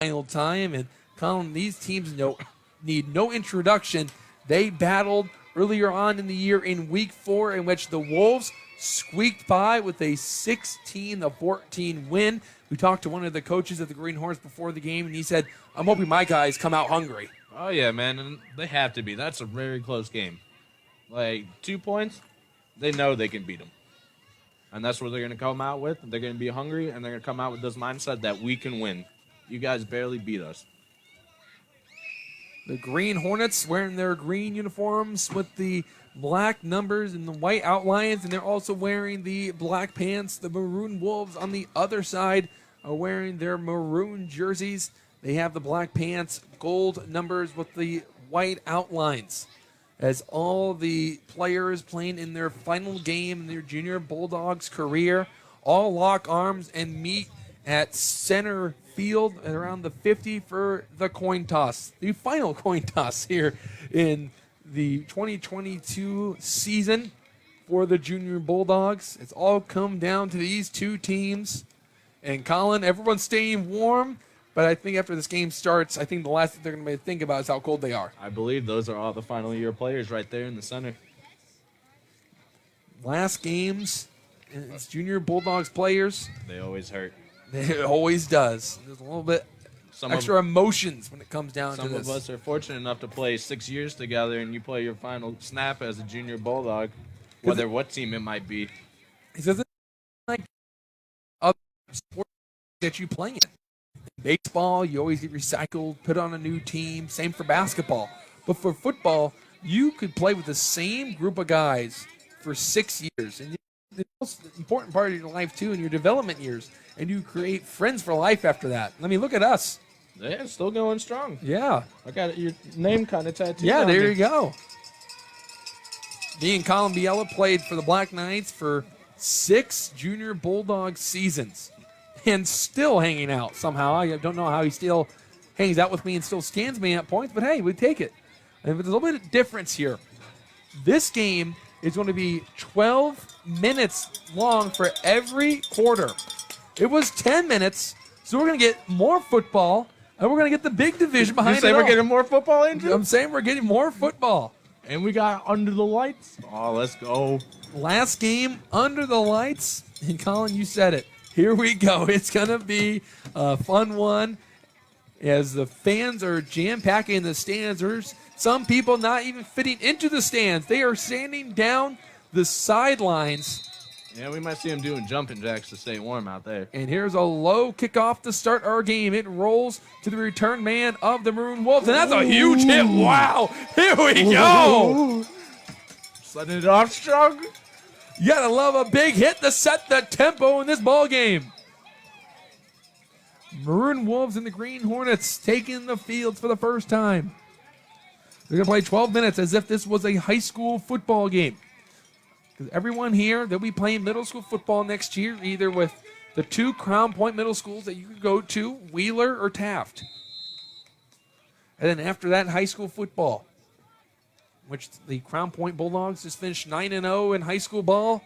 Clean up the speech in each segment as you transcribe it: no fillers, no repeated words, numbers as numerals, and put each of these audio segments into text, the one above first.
final time. And Colin, these teams need no introduction. They battled earlier on in the year in Week 4, in which the Wolves squeaked by with a 16-14 win. We talked to one of the coaches of the Green Hornets before the game, and he said, I'm hoping my guys come out hungry. Oh, yeah, man, and they have to be. That's a very close game. 2 points, they know they can beat them. And that's what they're going to come out with. They're going to be hungry, and they're going to come out with this mindset that we can win. You guys barely beat us. The Green Hornets wearing their green uniforms with the black numbers and the white outlines, and they're also wearing the black pants. The Maroon Wolves on the other side are wearing their maroon jerseys. They have the black pants, gold numbers with the white outlines. As all the players playing in their final game in their junior Bulldogs career all lock arms and meet at center field at around the 50 for the coin toss, the final coin toss here in the 2022 season for the junior Bulldogs. It's all come down to these two teams. And Colin, everyone's staying warm, but I think after this game starts, I think the last thing they're going to think about is how cold they are. I believe those are all the final year players right there in the center. Last games, it's junior Bulldogs players. They always hurt. It always does. There's a little bit extra emotions when it comes down to this. Some of us are fortunate enough to play 6 years together, and you play your final snap as a junior Bulldog, whether what team it might be. It doesn't like other sports that you play in. Baseball, you always get recycled, put on a new team. Same for basketball. But for football, you could play with the same group of guys for 6 years. And the most important part of your life, too, in your development years. And you create friends for life after that. I mean, look at us. Yeah, still going strong. Yeah. I got your name kind of tattooed. Yeah, there you go. Me and Colin Biella played for the Black Knights for 6 junior Bulldog seasons. And still hanging out somehow. I don't know how he still hangs out with me and still scans me at points, but hey, we take it. And there's a little bit of difference here. This game is going to be 12 minutes long for every quarter. It was 10 minutes, so we're going to get more football, and we're going to get the big division behind it. You say we're getting more football into? I'm saying we're getting more football. And we got under the lights. Oh, let's go. Last game, under the lights. And Colin, you said it. Here we go. It's going to be a fun one as the fans are jam-packing the stands. There's some people not even fitting into the stands. They are standing down the sidelines. Yeah, we might see them doing jumping jacks to stay warm out there. And here's a low kickoff to start our game. It rolls to the return man of the Maroon Wolves, and that's a huge hit. Wow. Here we go. Setting it off strong. You gotta love a big hit to set the tempo in this ball game. Maroon Wolves and the Green Hornets taking the fields for the first time. They're gonna play 12 minutes as if this was a high school football game. Because everyone here, they'll be playing middle school football next year, either with the 2 Crown Point middle schools that you can go to, Wheeler or Taft. And then after that, high school football, which the Crown Point Bulldogs just finished 9-0 in high school ball.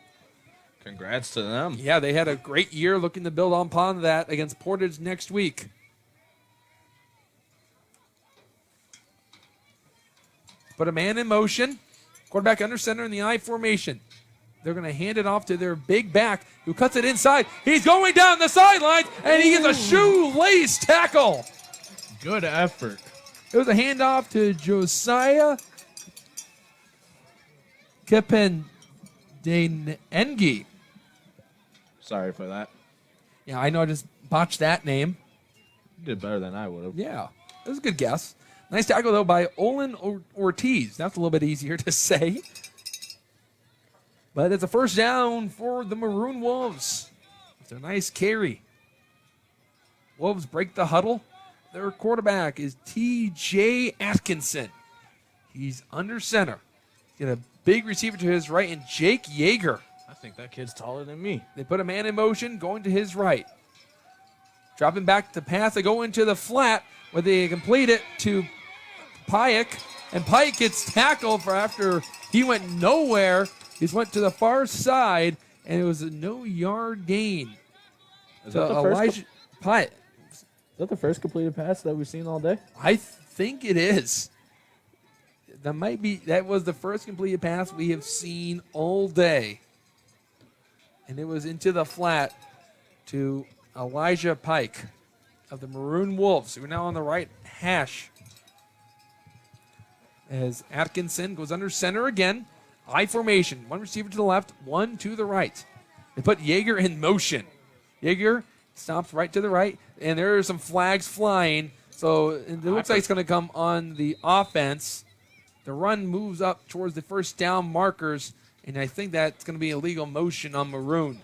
Congrats to them. Yeah, they had a great year, looking to build upon that against Portage next week. Put a man in motion. Quarterback under center in the I formation. They're going to hand it off to their big back, who cuts it inside. He's going down the sidelines, and he gets a shoelace tackle. Good effort. It was a handoff to Josiah Kependengi. Sorry for that. Yeah, I know I just botched that name. You did better than I would have. Yeah, that was a good guess. Nice tackle, though, by Olin Ortiz. That's a little bit easier to say. But it's a first down for the Maroon Wolves. It's a nice carry. Wolves break the huddle. Their quarterback is T.J. Atkinson. He's under center. He's got a big receiver to his right, and Jake Yeager. I think that kid's taller than me. They put a man in motion, going to his right. Dropping back to pass, they go into the flat, where they complete it to Pyatt. And Pyatt gets tackled for after he went nowhere. He went to the far side, and it was a no-yard gain. Is So that the Elijah Pyatt. Is that the first completed pass that we've seen all day? I think it is. That was the first completed pass we have seen all day. And it was into the flat to Elijah Pike of the Maroon Wolves, who are now on the right hash. As Atkinson goes under center again. I formation. One receiver to the left, one to the right. They put Yeager in motion. Yeager stops right to the right, and there are some flags flying. So it looks like it's going to come on the offense. The run moves up towards the first down markers, and I think that's going to be illegal motion on Maroon.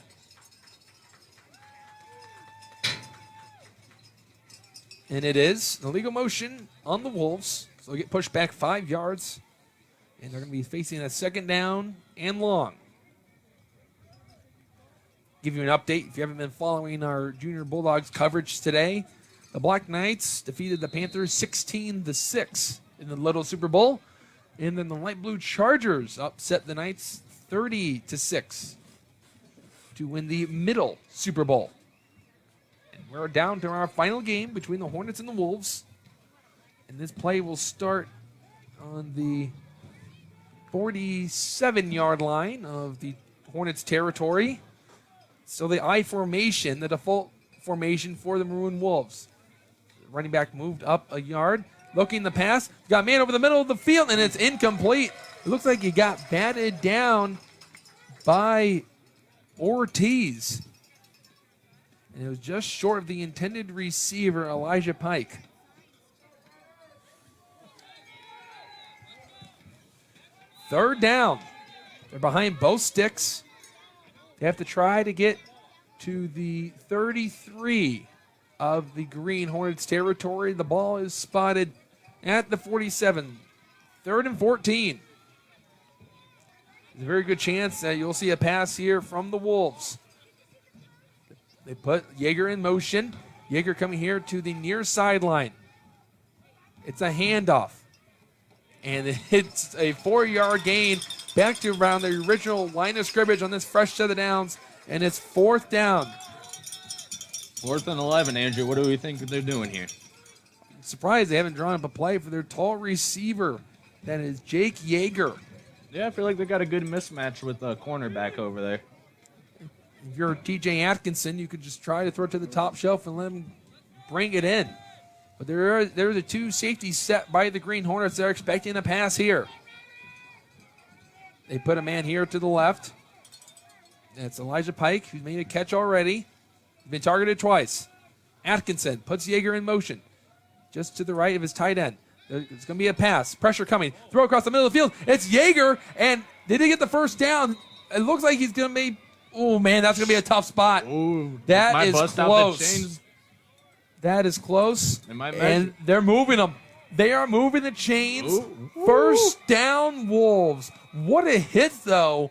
And it is illegal motion on the Wolves. So they get pushed back 5 yards, and they're going to be facing a second down and long. Give you an update if you haven't been following our Junior Bulldogs coverage today. The Black Knights defeated the Panthers 16-6 in the Little Super Bowl. And then the Light Blue Chargers upset the Knights 30-6 to win the Middle Super Bowl. And we're down to our final game between the Hornets and the Wolves. And this play will start on the 47-yard line of the Hornets territory. So the I formation, the default formation for the Maroon Wolves. The running back moved up a yard. Looking the pass. Got a man over the middle of the field, and it's incomplete. It looks like he got batted down by Ortiz. And it was just short of the intended receiver, Elijah Pike. Third down. They're behind both sticks. They have to try to get to the 33 of the Green Hornets territory. The ball is spotted at the 47. 3rd and 14. There's a very good chance that you'll see a pass here from the Wolves. They put Yeager in motion. Yeager coming here to the near sideline. It's a handoff. And it's a 4-yard gain back to around the original line of scrimmage on this fresh set of downs. And it's 4th down. 4th and 11, Andrew. What do we think they're doing here? I'm surprised they haven't drawn up a play for their tall receiver. That is Jake Yeager. Yeah, I feel like they got a good mismatch with the cornerback over there. If you're TJ Atkinson, you could just try to throw it to the top shelf and let him bring it in. But there are the two safeties set by the Green Hornets. They're expecting a pass here. They put a man here to the left. That's Elijah Pike, who's made a catch already. He's been targeted twice. Atkinson puts Yeager in motion. Just to the right of his tight end. It's going to be a pass. Pressure coming. Throw across the middle of the field. It's Yeager, and did he get the first down? It looks like he's going to be... Oh, man, that's going to be a tough spot. Ooh, that is bust close. Out the chains. That is close. And they're moving them. They are moving the chains. Ooh. First down, Wolves. What a hit, though,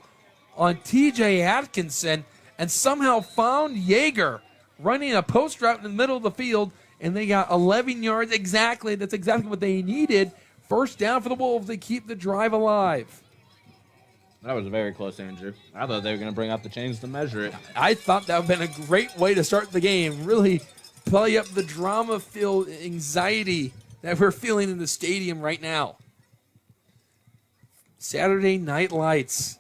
on TJ Atkinson, and somehow found Yeager running a post route in the middle of the field, and they got 11 yards exactly. That's exactly what they needed. First down for the Wolves. They keep the drive alive. That was very close, Andrew. I thought they were going to bring out the chains to measure it. I thought that would have been a great way to start the game. Really play up the drama-filled anxiety that we're feeling in the stadium right now. Saturday Night Lights.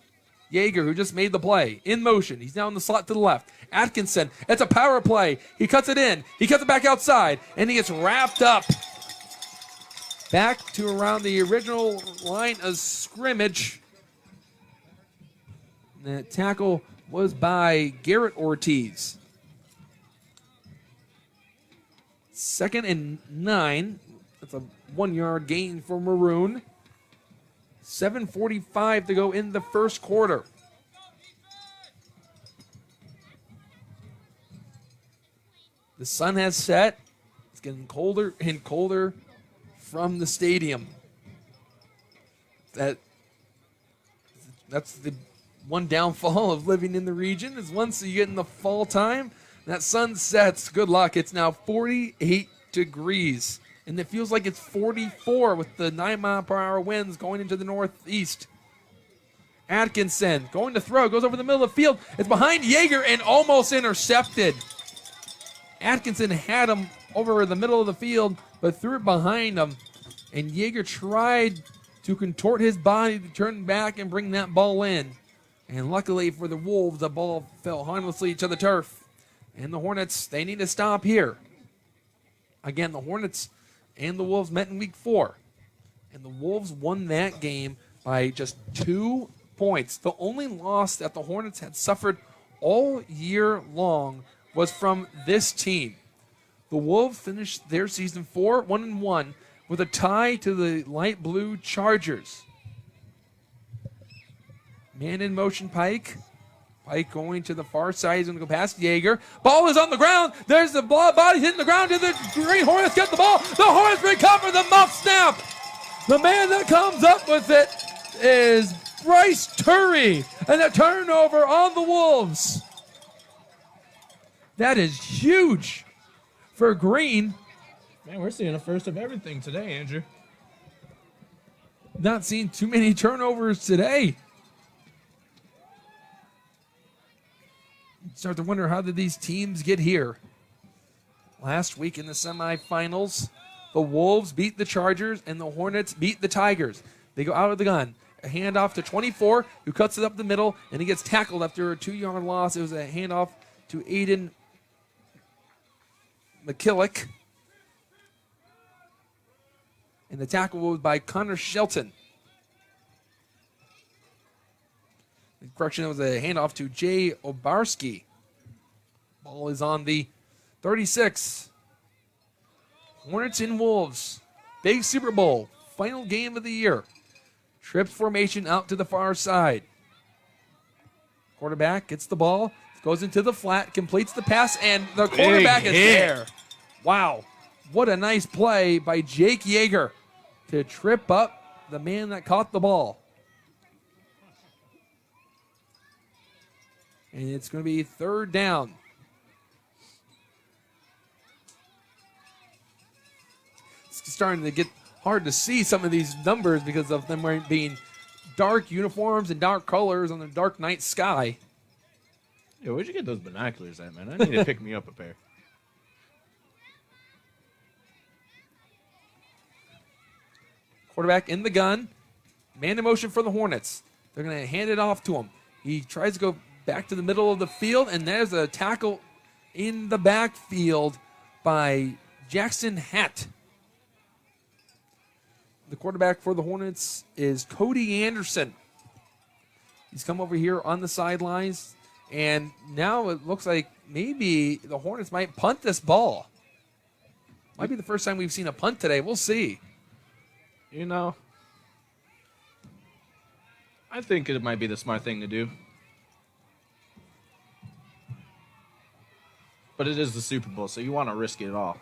Yeager, who just made the play, in motion. He's now in the slot to the left. Atkinson, it's a power play. He cuts it in. He cuts it back outside, and he gets wrapped up. Back to around the original line of scrimmage. The tackle was by Garrett Ortiz. 2nd and 9. That's a 1-yard gain for Maroon. 7:45 to go in the first quarter. The sun has set. It's getting colder and colder from the stadium. That's the one downfall of living in the region is once you get in the fall time, that sun sets, good luck. It's now 48 degrees. And it feels like it's 44 with the 9-mile-per-hour winds going into the northeast. Atkinson going to throw, goes over the middle of the field. It's behind Yeager and almost intercepted. Atkinson had him over the middle of the field, but threw it behind him. And Jaeger tried to contort his body to turn back and bring that ball in. And luckily for the Wolves, the ball fell harmlessly to the turf. And the Hornets, they need to stop here. Again, the Hornets and the Wolves met in week 4. And the Wolves won that game by just 2 points. The only loss that the Hornets had suffered all year long was from this team. The Wolves finished their season 4-1-1 with a tie to the light blue Chargers. Man in motion, Pike. Pike going to the far side. He's going to go past Jaeger. Ball is on the ground. There's the ball. Body hitting the ground. The Green Hornets get the ball. The Hornets recover the muff snap. The man that comes up with it is Bryce Turry. And a turnover on the Wolves. That is huge for Green. Man, we're seeing a first of everything today, Andrew. Not seeing too many turnovers today. Start to wonder, how did these teams get here? Last week in the semifinals, the Wolves beat the Chargers and the Hornets beat the Tigers. They go out of the gun. A handoff to 24, who cuts it up the middle, and he gets tackled after a 2-yard loss. It was a handoff to Aiden McKillick. And the tackle was by Connor Shelton. Correction, it was a handoff to Jay Obarski. Ball is on the 36. Hornets and Wolves. Big Super Bowl. Final game of the year. Trips formation out to the far side. Quarterback gets the ball. Goes into the flat. Completes the pass. And the quarterback is there. Wow. What a nice play by Jake Jaeger to trip up the man that caught the ball. And it's going to be 3rd down. It's starting to get hard to see some of these numbers because of them being dark uniforms and dark colors on the dark night sky. Yeah, where'd you get those binoculars at, man? I need to pick me up a pair. Quarterback in the gun. Man in motion for the Hornets. They're going to hand it off to him. He tries to go back to the middle of the field, and there's a tackle in the backfield by Jackson Hatt. The quarterback for the Hornets is Cody Anderson. He's come over here on the sidelines, and now it looks like maybe the Hornets might punt this ball. Might be the first time we've seen a punt today. We'll see. You know, I think it might be the smart thing to do. But it is the Super Bowl, so you want to risk it all.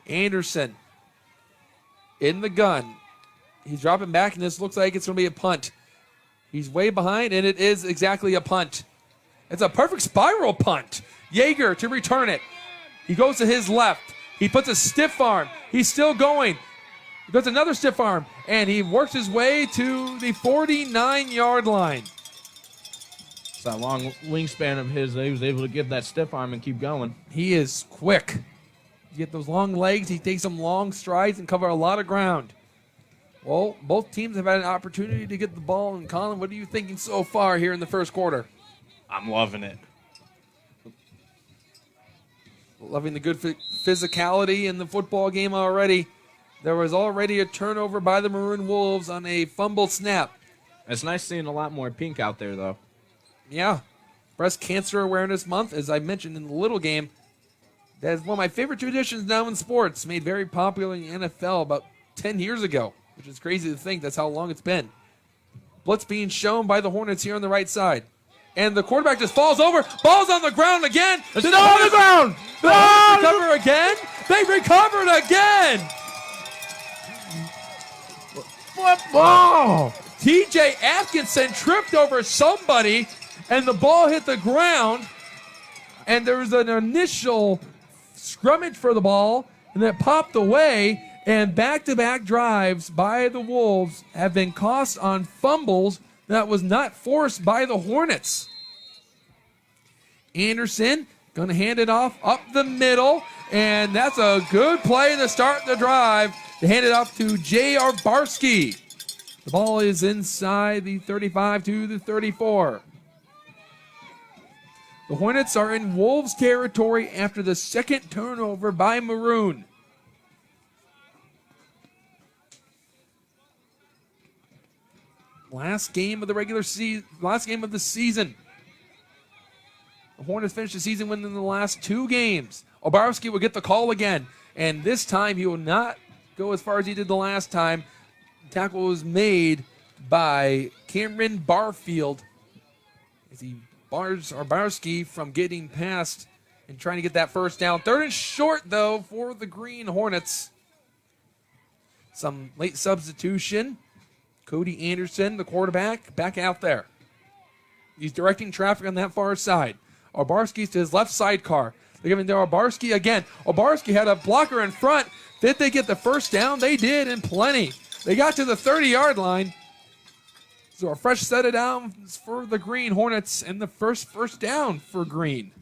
Anderson in the gun. He's dropping back, and this looks like it's going to be a punt. He's way behind, and it is exactly a punt. It's a perfect spiral punt. Jaeger to return it. He goes to his left. He puts a stiff arm. He's still going. He puts another stiff arm, and he works his way to the 49-yard line. It's that long wingspan of his that he was able to get that stiff arm and keep going. He is quick. You get those long legs. He takes some long strides and cover a lot of ground. Well, both teams have had an opportunity to get the ball. And Colin, what are you thinking so far here in the first quarter? I'm loving it. Loving the good physicality in the football game already. There was already a turnover by the Maroon Wolves on a fumble snap. It's nice seeing a lot more pink out there, though. Yeah. Breast Cancer Awareness Month, as I mentioned in the little game, that is one of my favorite traditions now in sports, made very popular in the NFL about 10 years ago, which is crazy to think that's how long it's been. Blitz being shown by the Hornets here on the right side. And the quarterback just falls over. Ball's on the ground again. It's still on the ground. The Hornets recover again. They recovered again. Football. TJ Atkinson tripped over somebody, and the ball hit the ground. And there was an initial scrummage for the ball, and then it popped away. And back-to-back drives by the Wolves have been cost on fumbles that was not forced by the Hornets. Anderson Going to hand it off up the middle, and that's a good play to start the drive. To hand it off to J.R. Barsky. The ball is inside the 35 to the 34. The Hornets are in Wolves territory after the second turnover by Maroon. Last game of the season. The Hornets finished the season winning the last 2 games. Obarski will get the call again, and this time he will not go as far as he did the last time. The tackle was made by Cameron Barfield as he bars Obarski from getting past and trying to get that first down. 3rd and short, though, for the Green Hornets. Some late substitution. Cody Anderson, the quarterback, back out there. He's directing traffic on that far side. Obarski's to his left sidecar. They're giving to Obarski again. Obarski had a blocker in front. Did they get the first down? They did, and plenty. They got to the 30-yard line. So a fresh set of downs for the Green Hornets and the first down for Green.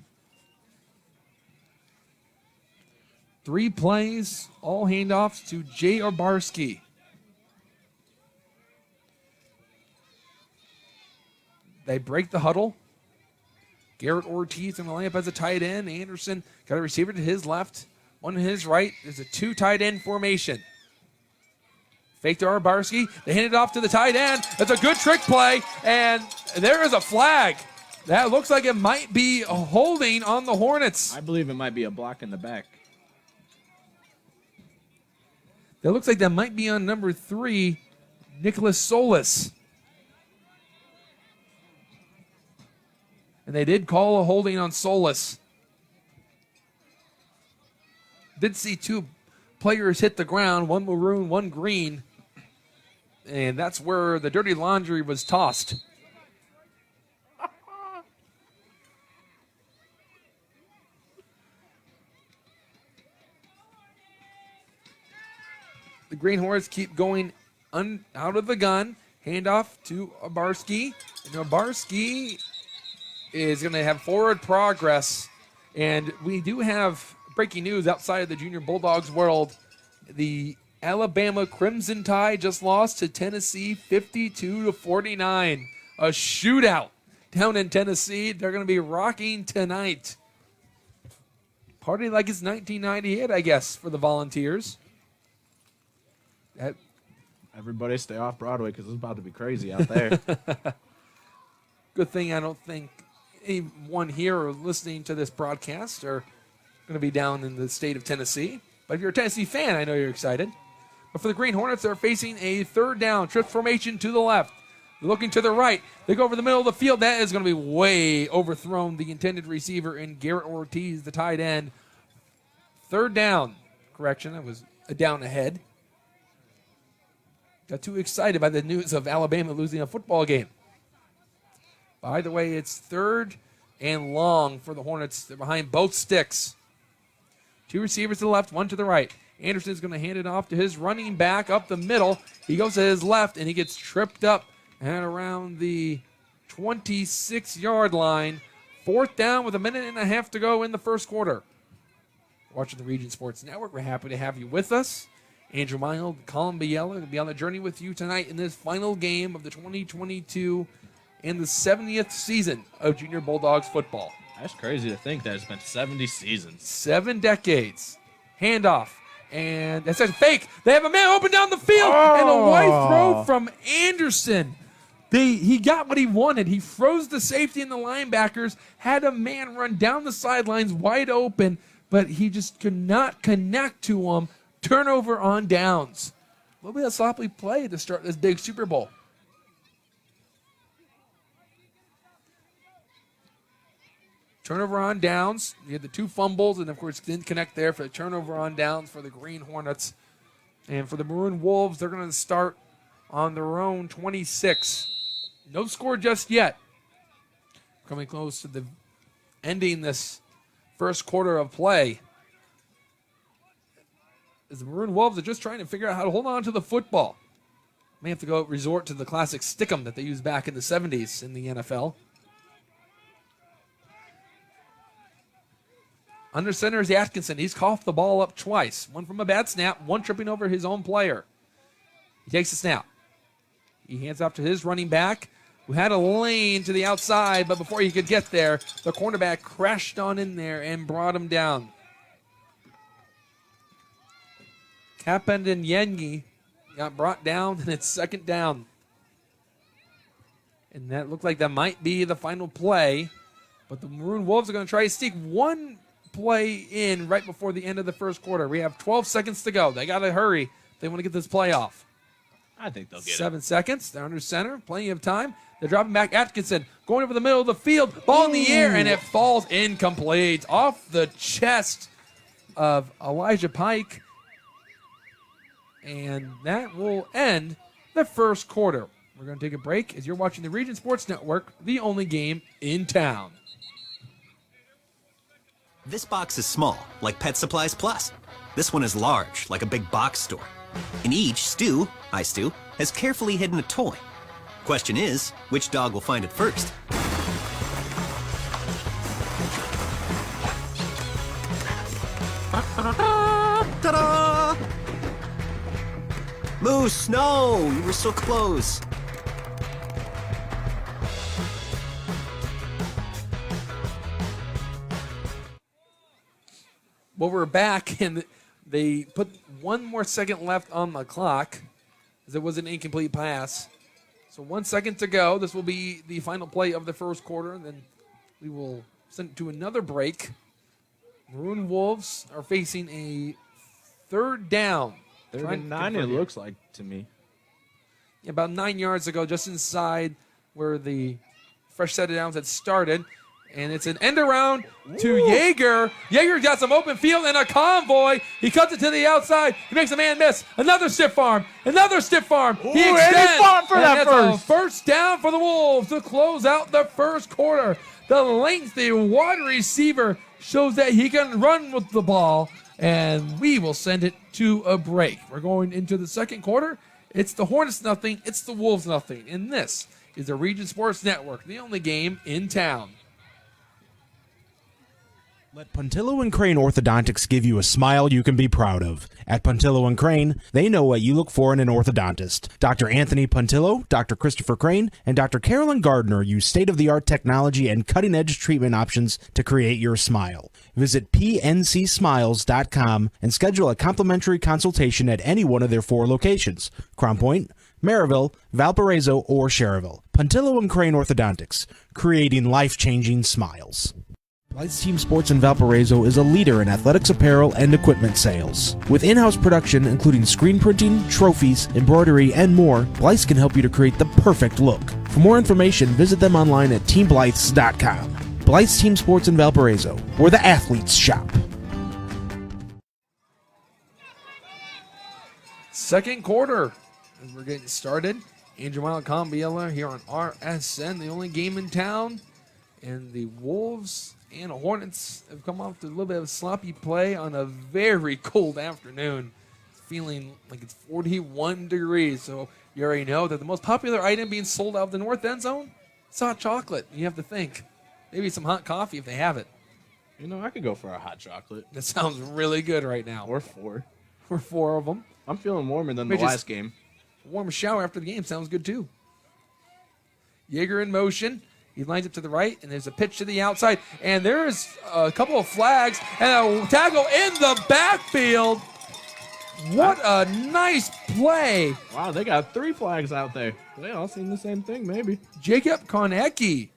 3 plays, all handoffs to Jay Obarski. They break the huddle. Garrett Ortiz going to line up as a tight end. Anderson got a receiver to his left, one to his right. There's a 2 tight end formation. Fake to Obarski. They hand it off to the tight end. That's a good trick play, and there is a flag. That looks like it might be a holding on the Hornets. I believe it might be a block in the back. That looks like that might be on number 3, Nicholas Solis. And they did call a holding on Solis. Did see 2 players hit the ground, one maroon, one green. And that's where the dirty laundry was tossed. The Green Hornets keep going out of the gun. Handoff to Obarski. And Obarski is going to have forward progress. And we do have breaking news outside of the Junior Bulldogs world. The Alabama Crimson Tide just lost to Tennessee 52-49. A shootout down in Tennessee. They're going to be rocking tonight. Party like it's 1998, I guess, for the Volunteers. Everybody stay off Broadway because it's about to be crazy out there. Good thing I don't think anyone here or listening to this broadcast are going to be down in the state of Tennessee. But if you're a Tennessee fan, I know you're excited. But for the Green Hornets, they're facing a 3rd down, trips formation to the left. They're looking to the right. They go over the middle of the field. That is going to be way overthrown. The intended receiver in Garrett Ortiz, the tight end. 3rd down. Correction, that was a down ahead. Got too excited by the news of Alabama losing a football game. By the way, it's 3rd and long for the Hornets. They're behind both sticks. 2 receivers to the left, 1 to the right. Anderson's going to hand it off to his running back up the middle. He goes to his left, and he gets tripped up at around the 26-yard line. 4th down with 1.5 minutes to go in the first quarter. Watching the Region Sports Network, we're happy to have you with us. Andrew Mild, Colin Biella will be on the journey with you tonight in this final game of the 2022 and the 70th season of Junior Bulldogs football. That's crazy to think that it's been 70 seasons. 7 decades. Handoff. And that's a fake. They have a man open down the field. And a wide throw from Anderson. He got what he wanted. He froze the safety and the linebackers, had a man run down the sidelines wide open, but he just could not connect to him. Turnover on downs. A little bit of sloppy play to start this big Super Bowl. Turnover on downs. You had the 2 fumbles, and of course didn't connect there for the turnover on downs for the Green Hornets. And for the Maroon Wolves, they're going to start on their own 26. No score just yet. Coming close to the ending this first quarter of play. As the Maroon Wolves are just trying to figure out how to hold on to the football. May have to go resort to the classic stick 'em that they used back in the 70s in the NFL. Under center is Atkinson. He's coughed the ball up twice. One from a bad snap, one tripping over his own player. He takes the snap. He hands off to his running back, who had a lane to the outside, but before he could get there, the cornerback crashed on in there and brought him down. Kapend and Yengi got brought down, and it's second down. And that looked like that might be the final play, but the Maroon Wolves are going to try to sneak one play in right before the end of the first quarter. We have 12 seconds to go. They got to hurry if they want to get this play off. I think they'll get 7 seconds. They're under center. Plenty of time. They're dropping back. Atkinson going over the middle of the field. Ball in the air, and it falls incomplete. Off the chest of Elijah Pike. And that will end the first quarter. We're going to take a break as you're watching the Region Sports Network, the only game in town. This box is small, like Pet Supplies Plus. This one is large, like a big box store. In each, Stu, hi Stu, has carefully hidden a toy. Question is, which dog will find it first? Ta-da! Moose, no! You were so close. Well, we're back, and they put 1 more second left on the clock as it was an incomplete pass. So 1 second to go. This will be the final play of the first quarter, and then we will send it to another break. Maroon Wolves are facing a third down. 39 it looks like to me. Yeah, about 9 yards ago, just inside where the fresh set of downs had started. And it's an end around to Yeager. Yeager got some open field and a convoy. He cuts it to the outside. He makes a man miss. Another stiff arm. Another stiff arm. He extends. And he fought for that first. First down for the Wolves to close out the first quarter. The lengthy wide receiver shows that he can run with the ball. And we will send it to a break. We're going into the second quarter. It's the Hornets nothing. It's the Wolves nothing. And this is the Region Sports Network, the only game in town. Let Puntillo and Crane Orthodontics give you a smile you can be proud of. At Puntillo and Crane, they know what you look for in an orthodontist. Dr. Anthony Puntillo, Dr. Christopher Crane, and Dr. Carolyn Gardner use state-of-the-art technology and cutting-edge treatment options to create your smile. Visit pncsmiles.com and schedule a complimentary consultation at any one of their 4 locations: Crown Point, Maryville, Valparaiso, or Cherryville. Puntillo and Crane Orthodontics, creating life-changing smiles. Blythe's Team Sports in Valparaiso is a leader in athletics apparel and equipment sales. With in-house production including screen printing, trophies, embroidery, and more, Blythe's can help you to create the perfect look. For more information, visit them online at teamblythes.com. Blythe's Team Sports in Valparaiso, where the athletes shop. Second quarter, as we're getting started. Andrew Mile Combiella here on RSN, the only game in town. And the Wolves and Hornets have come off to a little bit of sloppy play on a very cold afternoon. It's feeling like it's 41 degrees. So you already know that the most popular item being sold out of the north end zone is hot chocolate. You have to think. Maybe some hot coffee if they have it. You know, I could go for a hot chocolate. That sounds really good right now. Or 4. For 4 of them. I'm feeling warmer than the last game. Warm shower after the game sounds good too. Yeager in motion. He lines up to the right, and there's a pitch to the outside. And there's a couple of flags and a tackle in the backfield. What a nice play. Wow, they got 3 flags out there. They all seen the same thing, maybe. Jacob Konecki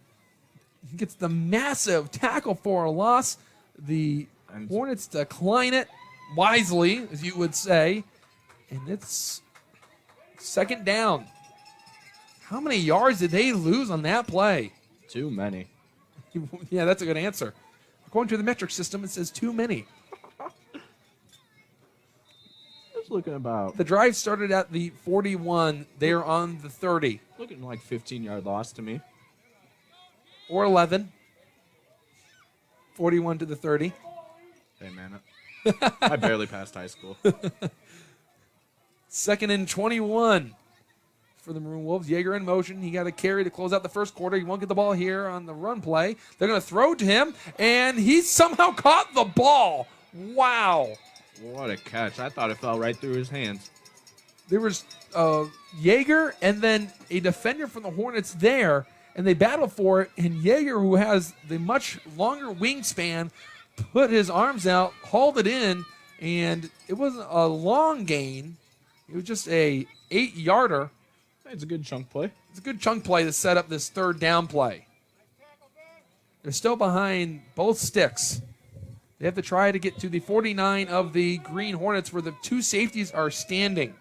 gets the massive tackle for a loss. The Hornets decline it wisely, as you would say. And it's second down. How many yards did they lose on that play? Too many. Yeah, that's a good answer. According to the metric system, it says too many. It's looking about. The drive started at the 41. They're on the 30. Looking like 15-yard loss to me. Or 11. 41 to the 30. Hey, man. I barely passed high school. Second and 21 for the Maroon Wolves. Jaeger in motion. He got a carry to close out the first quarter. He won't get the ball here on the run play. They're going to throw to him, and he somehow caught the ball. Wow. What a catch. I thought it fell right through his hands. There was Jaeger and then a defender from the Hornets there, and they battled for it, and Jaeger, who has the much longer wingspan, put his arms out, hauled it in, and it wasn't a long gain. It was just a 8-yarder. It's a good chunk play. It's a good chunk play to set up this third down play. They're still behind both sticks. They have to try to get to the 49 of the Green Hornets where the two safeties are standing.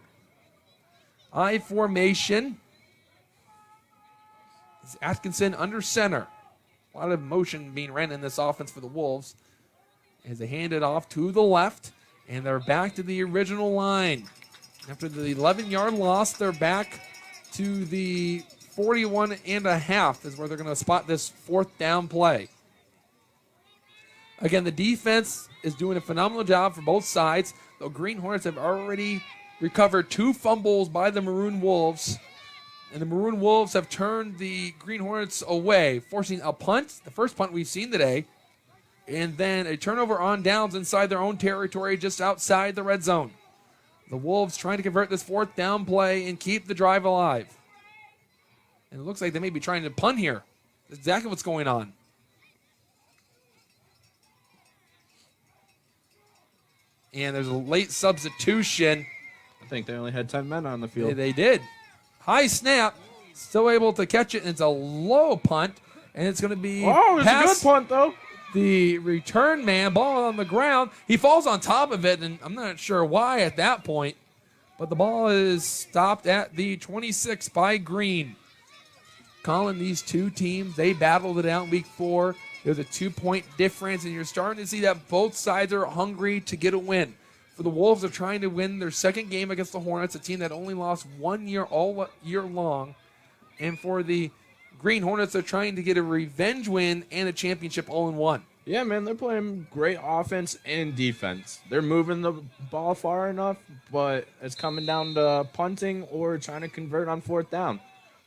I formation. It's Atkinson under center. A lot of motion being ran in this offense for the Wolves as they hand it off to the left, and they're back to the original line. After the 11-yard loss, they're back to the 41 and a half is where they're going to spot this fourth down play. Again, the defense is doing a phenomenal job for both sides. The Green Hornets have already recovered 2 fumbles by the Maroon Wolves. And the Maroon Wolves have turned the Green Hornets away, forcing a punt, the first punt we've seen today, and then a turnover on downs inside their own territory just outside the red zone. The Wolves trying to convert this fourth down play and keep the drive alive. And it looks like they may be trying to punt here. That's exactly what's going on. And there's a late substitution. I think they only had 10 men on the field. They did. High snap. Still able to catch it. And it's a low punt. And it's going to be Oh, it's a good punt, though. The return man, ball on the ground. He falls on top of it, and I'm not sure why at that point. But the ball is stopped at the 26 by Green. Colin, these two teams, they battled it out in week 4. There's a 2-point difference, and you're starting to see that both sides are hungry to get a win. For the Wolves, they're trying to win their second game against the Hornets, a team that only lost 1 year all year long. And for the Green Hornets, they're trying to get a revenge win and a championship all in one. Yeah, man, they're playing great offense and defense. They're moving the ball far enough, but it's coming down to punting or trying to convert on fourth down.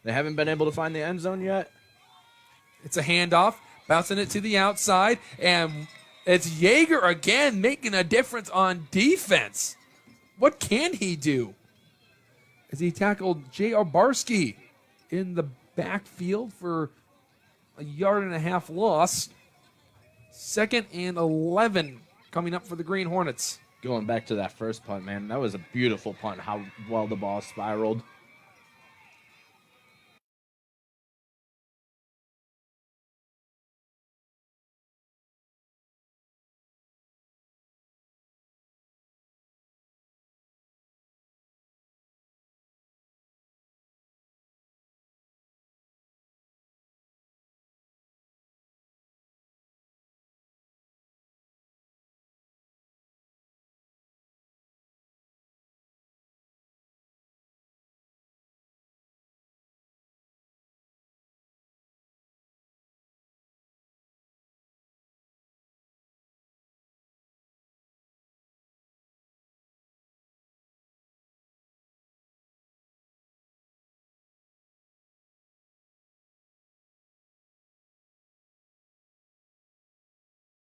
They haven't been able to find the end zone yet. It's a handoff, bouncing it to the outside, and it's Jaeger again making a difference on defense. What can he do? As he tackled J.R. Barsky in the backfield for a 1.5 yard loss. 2nd and 11 coming up for the Green Hornets. Going back to that first punt, man, that was a beautiful punt, how well the ball spiraled.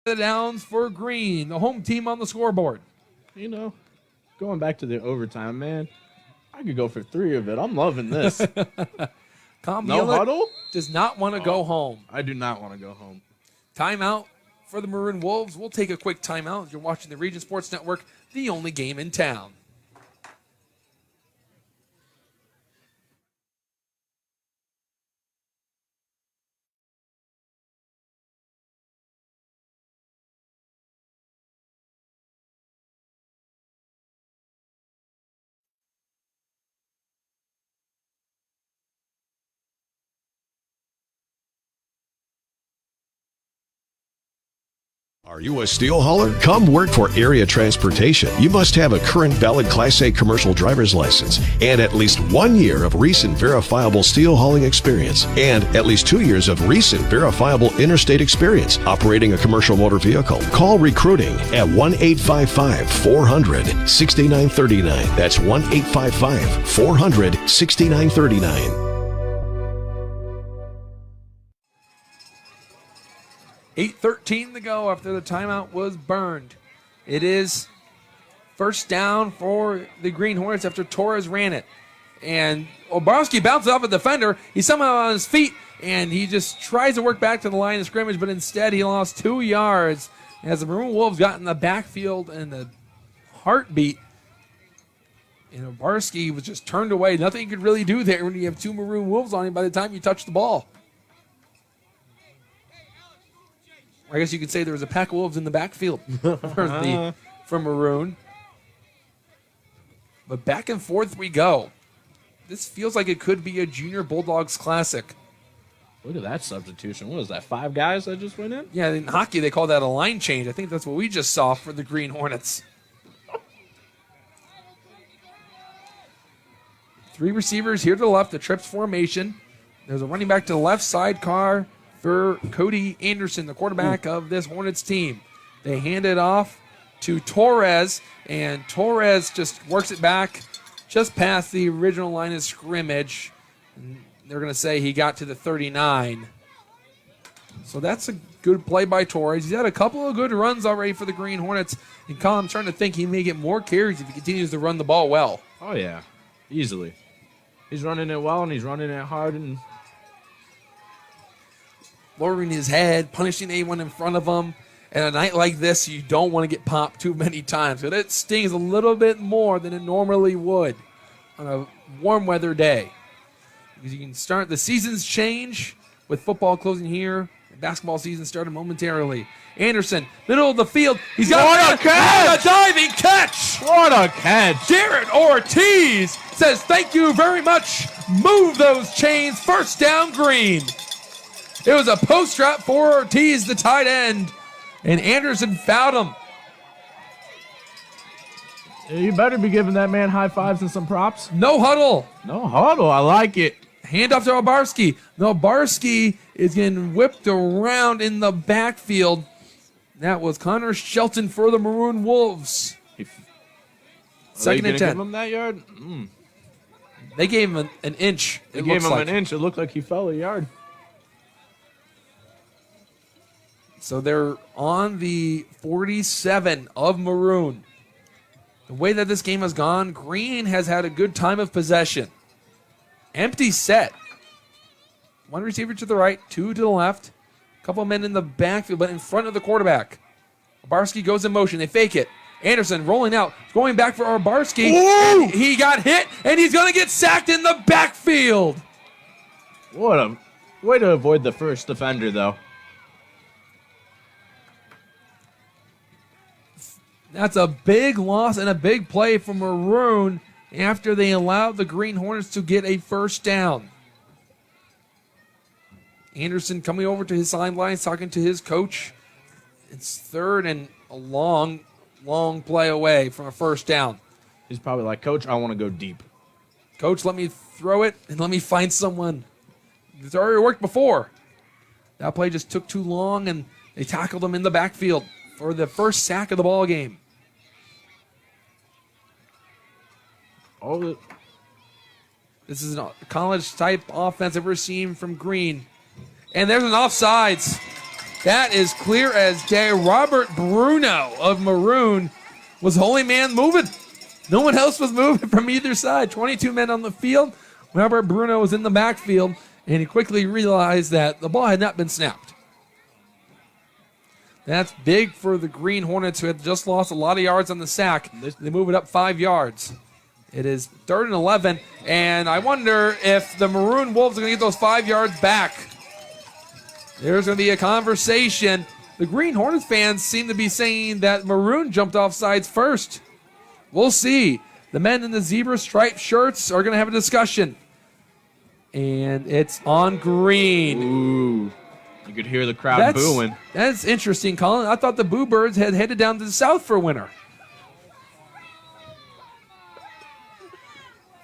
The downs for Green, the home team on the scoreboard. You know, going back to the overtime, man, I could go for 3 of it. I'm loving this. Tom No Mueller huddle? does not want to go home. I do not want to go home. Timeout for the Maroon Wolves. We'll take a quick timeout. You're watching the Region Sports Network, the only game in town. Are you a steel hauler? Come work for Area Transportation. You must have a current valid Class A commercial driver's license and at least 1 year of recent verifiable steel hauling experience and at least 2 years of recent verifiable interstate experience operating a commercial motor vehicle. Call recruiting at 1-855-400-6939. That's 1-855-400-6939. 8:13 to go after the timeout was burned. It is first down for the Green Hornets after Torres ran it. And Obarski bounces off a defender. He's somehow on his feet, and he just tries to work back to the line of scrimmage, but instead he lost 2 yards as the Maroon Wolves got in the backfield and the heartbeat. And Obarski was just turned away. Nothing you could really do there when you have 2 Maroon Wolves on him by the time you touch the ball. I guess you could say there was a pack of wolves in the backfield for Maroon. But back and forth we go. This feels like it could be a Junior Bulldogs classic. Look at that substitution. What was that, 5 guys that just went in? Yeah, in hockey they call that a line change. I think that's what we just saw for the Green Hornets. 3 receivers here to the left, the trips formation. There's a running back to the left sidecar for Cody Anderson, the quarterback of this Hornets team. They hand it off to Torres, and Torres just works it back just past the original line of scrimmage. And they're going to say he got to the 39. So that's a good play by Torres. He's had a couple of good runs already for the Green Hornets, and Colin, I'm starting to think he may get more carries if he continues to run the ball well. Oh, yeah, easily. He's running it well, and he's running it hard, and lowering his head, punishing anyone in front of him. And a night like this, you don't want to get popped too many times. So that stings a little bit more than it normally would on a warm weather day. Because you can start, the seasons change with football closing here. Basketball season started momentarily. Anderson, middle of the field. He's got a diving catch. what a catch. Jared Ortiz says, thank you very much. Move those chains. First down, Green. It was a post drop for Ortiz, the tight end, and Anderson fouled him. You better be giving that man high fives and some props. No huddle. No huddle. I like it. Hand off to Obarski. Obarski is getting whipped around in the backfield. That was Connor Shelton for the Maroon Wolves. Second and 10. Give him that yard? They gave him an inch. They gave him an inch. It looked like he fell a yard. So they're on the 47 of Maroon. The way that this game has gone, Green has had a good time of possession. Empty set. 1 receiver to the right, 2 to the left. A couple of men in the backfield, but in front of the quarterback. Obarski goes in motion. They fake it. Anderson rolling out, going back for Obarski. And he got hit, and he's going to get sacked in the backfield. What a way to avoid the first defender, though. That's a big loss and a big play for Maroon after they allowed the Green Hornets to get a first down. Anderson coming over to his sidelines, talking to his coach. It's third and a long play away from a first down. He's probably like, Coach, I want to go deep. Coach, let me throw it and let me find someone. It's already worked before. That play just took too long, and they tackled him in the backfield for the first sack of the ball game. Oh, This is a college-type offense I've ever seen from Green. And there's an offsides. That is clear as day. Robert Bruno of Maroon was the only man moving. No one else was moving from either side. 22 men on the field. Robert Bruno was in the backfield, and he quickly realized that the ball had not been snapped. That's big for the Green Hornets, who had just lost a lot of yards on the sack. They move it up 5 yards. It is 3rd and 11, and I wonder if the Maroon Wolves are going to get those 5 yards back. There's going to be a conversation. The Green Hornets fans seem to be saying that Maroon jumped off sides first. We'll see. The men in the zebra striped shirts are going to have a discussion. And it's on Green. Ooh. You could hear the crowd booing. That's interesting, Colin. I thought the Boo Birds had headed down to the south for winter.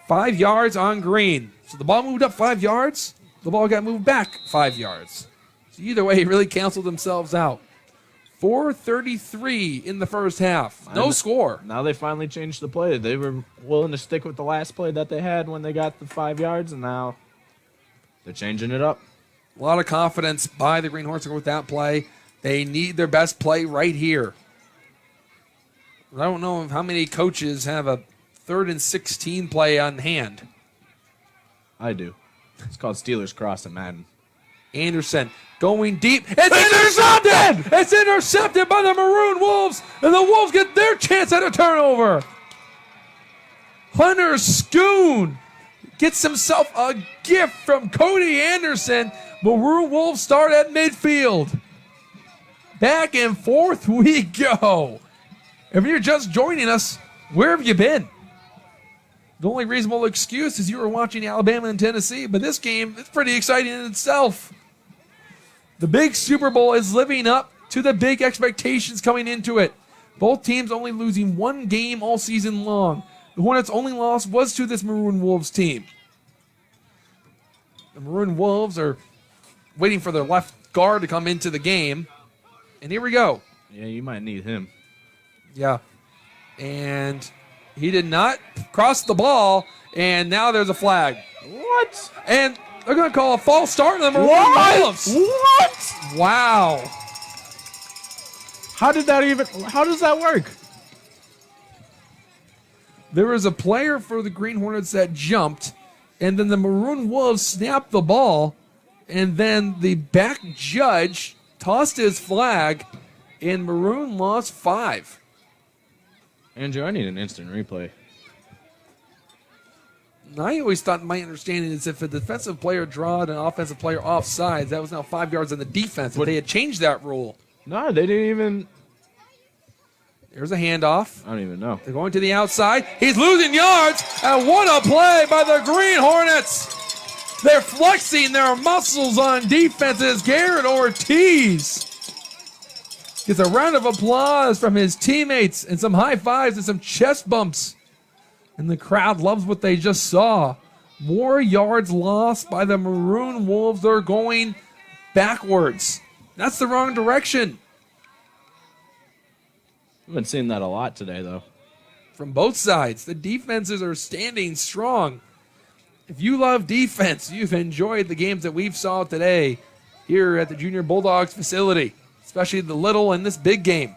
5 yards on green. So the ball moved up 5 yards. The ball got moved back 5 yards. So either way, it really canceled themselves out. 4:33 in the first half. No score. Now they finally changed the play. They were willing to stick with the last play that they had when they got the 5 yards, and now they're changing it up. A lot of confidence by the Green Hornets with that play. They need their best play right here. I don't know how many coaches have a 3rd and 16 play on hand. I do. It's called Steelers Cross in Madden. Anderson going deep. It's intercepted! It's intercepted by the Maroon Wolves, and the Wolves get their chance at a turnover. Hunter Schoon gets himself a gift from Cody Anderson. Maroon Wolves start at midfield. Back and forth we go. If you're just joining us, where have you been? The only reasonable excuse is you were watching Alabama and Tennessee, but this game is pretty exciting in itself. The big Super Bowl is living up to the big expectations coming into it. Both teams only losing one game all season long. The Hornets' only loss was to this Maroon Wolves team. The Maroon Wolves are waiting for their left guard to come into the game. And here we go. Yeah, you might need him. Yeah. And he did not cross the ball, and now there's a flag. What? And they're going to call a false start on the Maroon Wolves. What? Wow. How does that work? There was a player for the Green Hornets that jumped, and then the Maroon Wolves snapped the ball, and then the back judge tossed his flag, and Maroon lost 5. Andrew, I need an instant replay. I always thought my understanding is if a defensive player drawed an offensive player offsides, that was now 5 yards on the defense. If they had changed that rule. No, they didn't even. There's a handoff. I don't even know. They're going to the outside. He's losing yards, and what a play by the Green Hornets. They're flexing their muscles on defense as Garrett Ortiz gets a round of applause from his teammates and some high fives and some chest bumps. And the crowd loves what they just saw. More yards lost by the Maroon Wolves. They're going backwards. That's the wrong direction. I've been seeing that a lot today, though. From both sides, the defenses are standing strong. If you love defense, you've enjoyed the games that we've saw today here at the Junior Bulldogs facility, especially the little and this big game.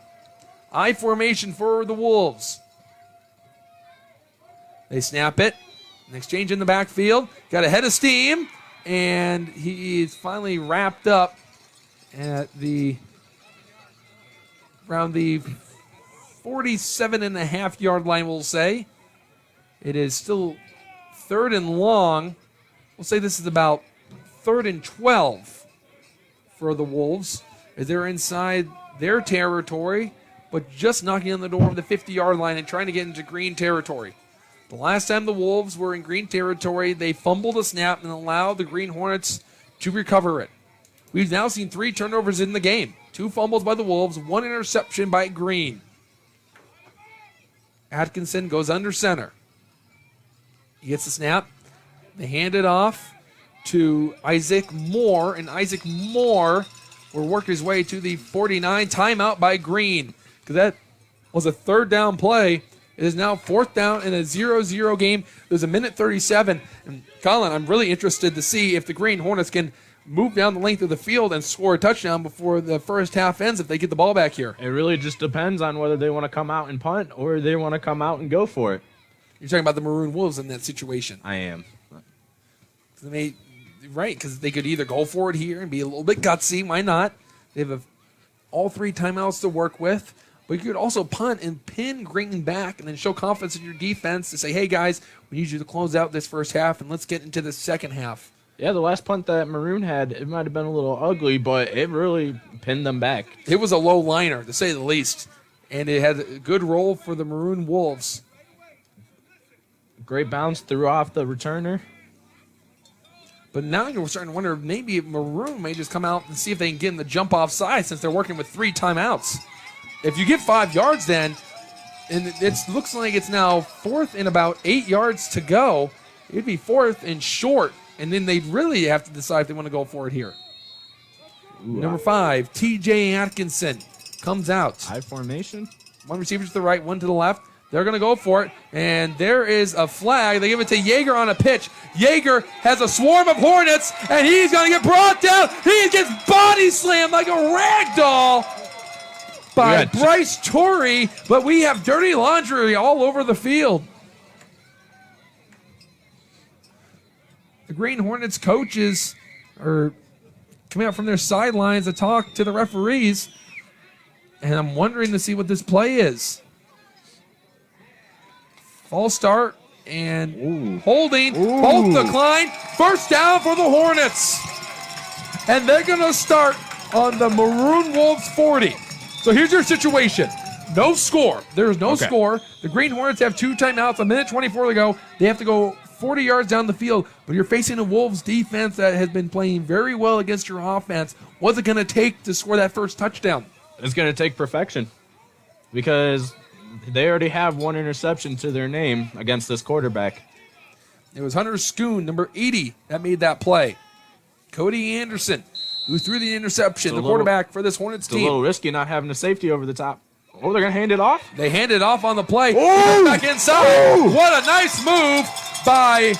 I formation for the Wolves. They snap it. An exchange in the backfield. Got a head of steam. And he is finally wrapped up at around the 47.5-yard line, we'll say. It is still 3rd and long. We'll say this is about 3rd and 12 for the Wolves, as they're inside their territory, but just knocking on the door of the 50-yard line and trying to get into green territory. The last time the Wolves were in green territory, they fumbled a snap and allowed the Green Hornets to recover it. We've now seen 3 turnovers in the game. 2 fumbles by the Wolves, 1 interception by Green. Atkinson goes under center. He gets the snap. They hand it off to Isaac Moore, and Isaac Moore will work his way to the 49. Timeout by Green, because that was a 3rd down play. It is now 4th down in a 0-0 game. There's a minute 37. And Colin, I'm really interested to see if the Green Hornets can move down the length of the field and score a touchdown before the first half ends if they get the ball back here. It really just depends on whether they want to come out and punt or they want to come out and go for it. You're talking about the Maroon Wolves in that situation. I am. Right, because they could either go for it here and be a little bit gutsy. Why not? They have all 3 timeouts to work with. But you could also punt and pin Green back and then show confidence in your defense to say, hey, guys, we need you to close out this first half and let's get into the second half. Yeah, the last punt that Maroon had, it might have been a little ugly, but it really pinned them back. It was a low liner, to say the least. And it had a good roll for the Maroon Wolves. Great bounce, threw off the returner. But now you're starting to wonder if maybe Maroon may just come out and see if they can get in the jump off side since they're working with 3 timeouts. If you get 5 yards then, and it looks like it's now 4th and about 8 yards to go, it'd be 4th and short, and then they'd really have to decide if they want to go for it here. Number 5, T.J. Atkinson comes out. High formation. 1 receiver to the right, 1 to the left. They're going to go for it, and there is a flag. They give it to Yeager on a pitch. Yeager has a swarm of Hornets, and he's going to get brought down. He gets body slammed like a rag doll by Bryce Torrey, but we have dirty laundry all over the field. The Green Hornets coaches are coming out from their sidelines to talk to the referees, and I'm wondering to see what this play is. False start and holding. Both decline. First down for the Hornets. And they're going to start on the Maroon Wolves 40. So here's your situation. No score. There's no score. The Green Hornets have 2 timeouts. A minute 24 to go. They have to go 40 yards down the field. But you're facing a Wolves defense that has been playing very well against your offense. What's it going to take to score that first touchdown? It's going to take perfection because they already have 1 interception to their name against this quarterback. It was Hunter Schoon, number 80, that made that play. Cody Anderson, who threw the interception, the quarterback for this Hornets team. It's a little risky not having a safety over the top. Oh, they're going to hand it off? They hand it off on the play. Back inside. What a nice move by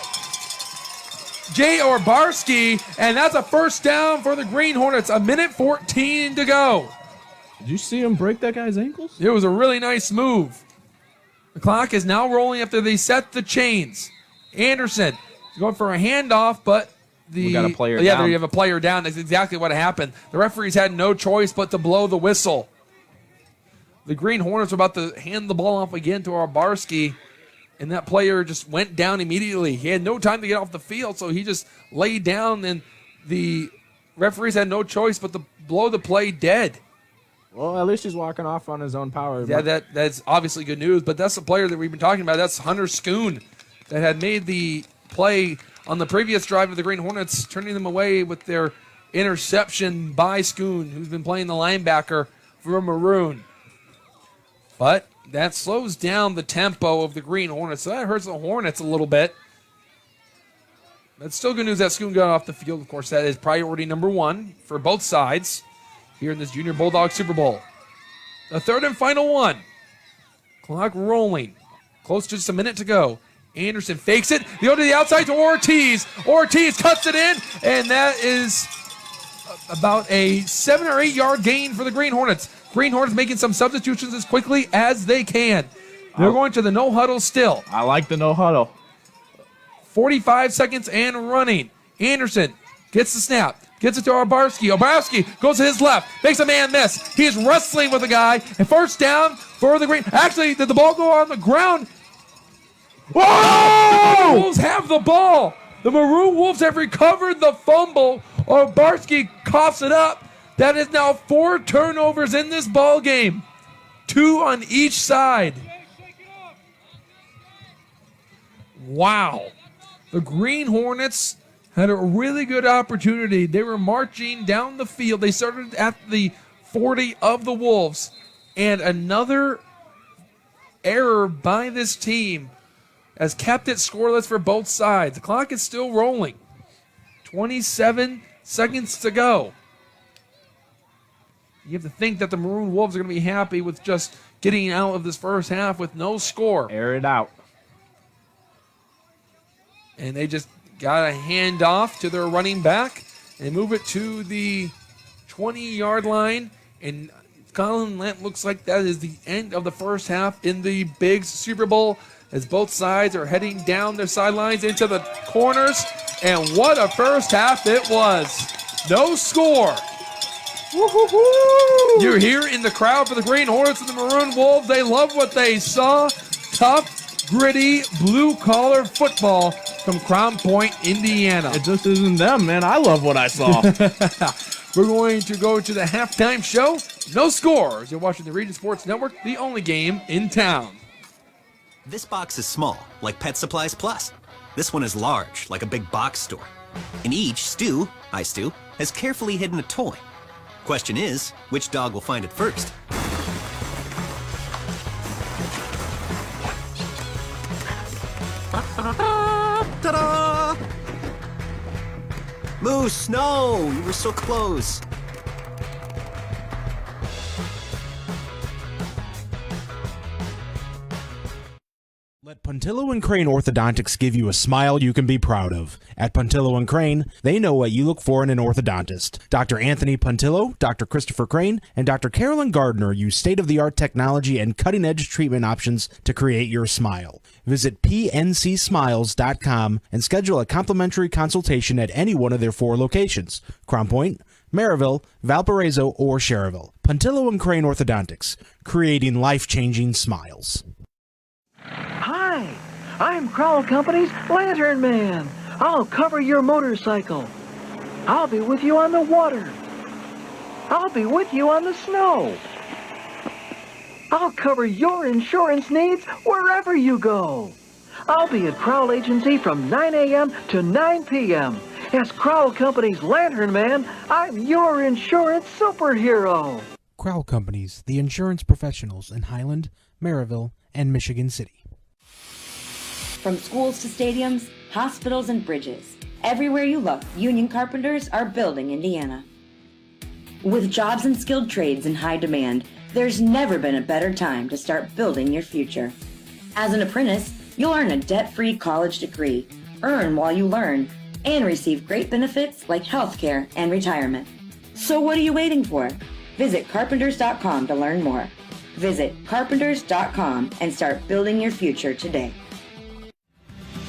Jay Orbarski, and that's a first down for the Green Hornets. A minute 14 to go. Did you see him break that guy's ankles? It was a really nice move. The clock is now rolling after they set the chains. Anderson is going for a handoff, but we got a player down. Yeah, you have a player down. That's exactly what happened. The referees had no choice but to blow the whistle. The Green Hornets were about to hand the ball off again to Arbarski, and that player just went down immediately. He had no time to get off the field, so he just laid down, and the referees had no choice but to blow the play dead. Well, at least he's walking off on his own power. Yeah, that's obviously good news, but that's the player that we've been talking about. That's Hunter Schoon that had made the play on the previous drive of the Green Hornets, turning them away with their interception by Schoon, who's been playing the linebacker for Maroon. But that slows down the tempo of the Green Hornets, so that hurts the Hornets a little bit. But still good news that Schoon got off the field. Of course, that is priority number 1 for both sides here in this Junior Bulldog Super Bowl. The third and final one. Clock rolling. Close to just a minute to go. Anderson fakes it. They go to the outside to Ortiz. Ortiz cuts it in, and that is about a 7 or 8 yard gain for the Green Hornets. Green Hornets making some substitutions as quickly as they can. They're going to the no huddle still. I like the no huddle. 45 seconds and running. Anderson gets the snap. Gets it to Arbarski. Arbarski goes to his left. Makes a man miss. He is wrestling with a guy. And first down for the Green. Actually, did the ball go on the ground? Whoa! The Wolves have the ball. The Maroon Wolves have recovered the fumble. Arbarski coughs it up. That is now 4 turnovers in this ball game. 2 on each side. Wow. The Green Hornets had a really good opportunity. They were marching down the field. They started at the 40 of the Wolves. And another error by this team has kept it scoreless for both sides. The clock is still rolling. 27 seconds to go. You have to think that the Maroon Wolves are going to be happy with just getting out of this first half with no score. Air it out. And they just got a handoff to their running back and move it to the 20-yard line. And Colin Lamp looks like that is the end of the first half in the big Super Bowl as both sides are heading down their sidelines into the corners. And what a first half it was. No score. Woo-hoo-hoo. You're here in the crowd for the Green Hornets and the Maroon Wolves. They love what they saw. Tough, gritty, blue-collar football from Crown Point, Indiana. It just isn't them, man. I love what I saw. We're going to go to the halftime show. No scores. You're watching the Region Sports Network, the only game in town. This box is small, like Pet Supplies Plus. This one is large, like a big box store. In each, Stu, I Stu, has carefully hidden a toy. Question is, which dog will find it first? Ta-da! Moose, no! You were so close. Let Puntillo and Crane Orthodontics give you a smile you can be proud of. At Puntillo and Crane, they know what you look for in an orthodontist. Dr. Anthony Puntillo, Dr. Christopher Crane, and Dr. Carolyn Gardner use state-of-the-art technology and cutting-edge treatment options to create your smile. Visit pncsmiles.com and schedule a complimentary consultation at any one of their 4 locations: Crown Point, Maryville, Valparaiso, or Cherville. Puntillo and Crane Orthodontics, creating life-changing smiles. Hi, I'm Crowell Company's Lantern Man. I'll cover your motorcycle. I'll be with you on the water. I'll be with you on the snow. I'll cover your insurance needs wherever you go. I'll be at Crowell Agency from 9 a.m. to 9 p.m. As Crowell Company's Lantern Man, I'm your insurance superhero. Crowell Companies, the insurance professionals in Highland, Maryville, and Michigan City. From schools to stadiums, hospitals, and bridges, everywhere you look, union carpenters are building Indiana. With jobs and skilled trades in high demand, there's never been a better time to start building your future. As an apprentice, you'll earn a debt-free college degree, earn while you learn, and receive great benefits like health care and retirement. So what are you waiting for? Visit carpenters.com to learn more. Visit carpenters.com and start building your future today.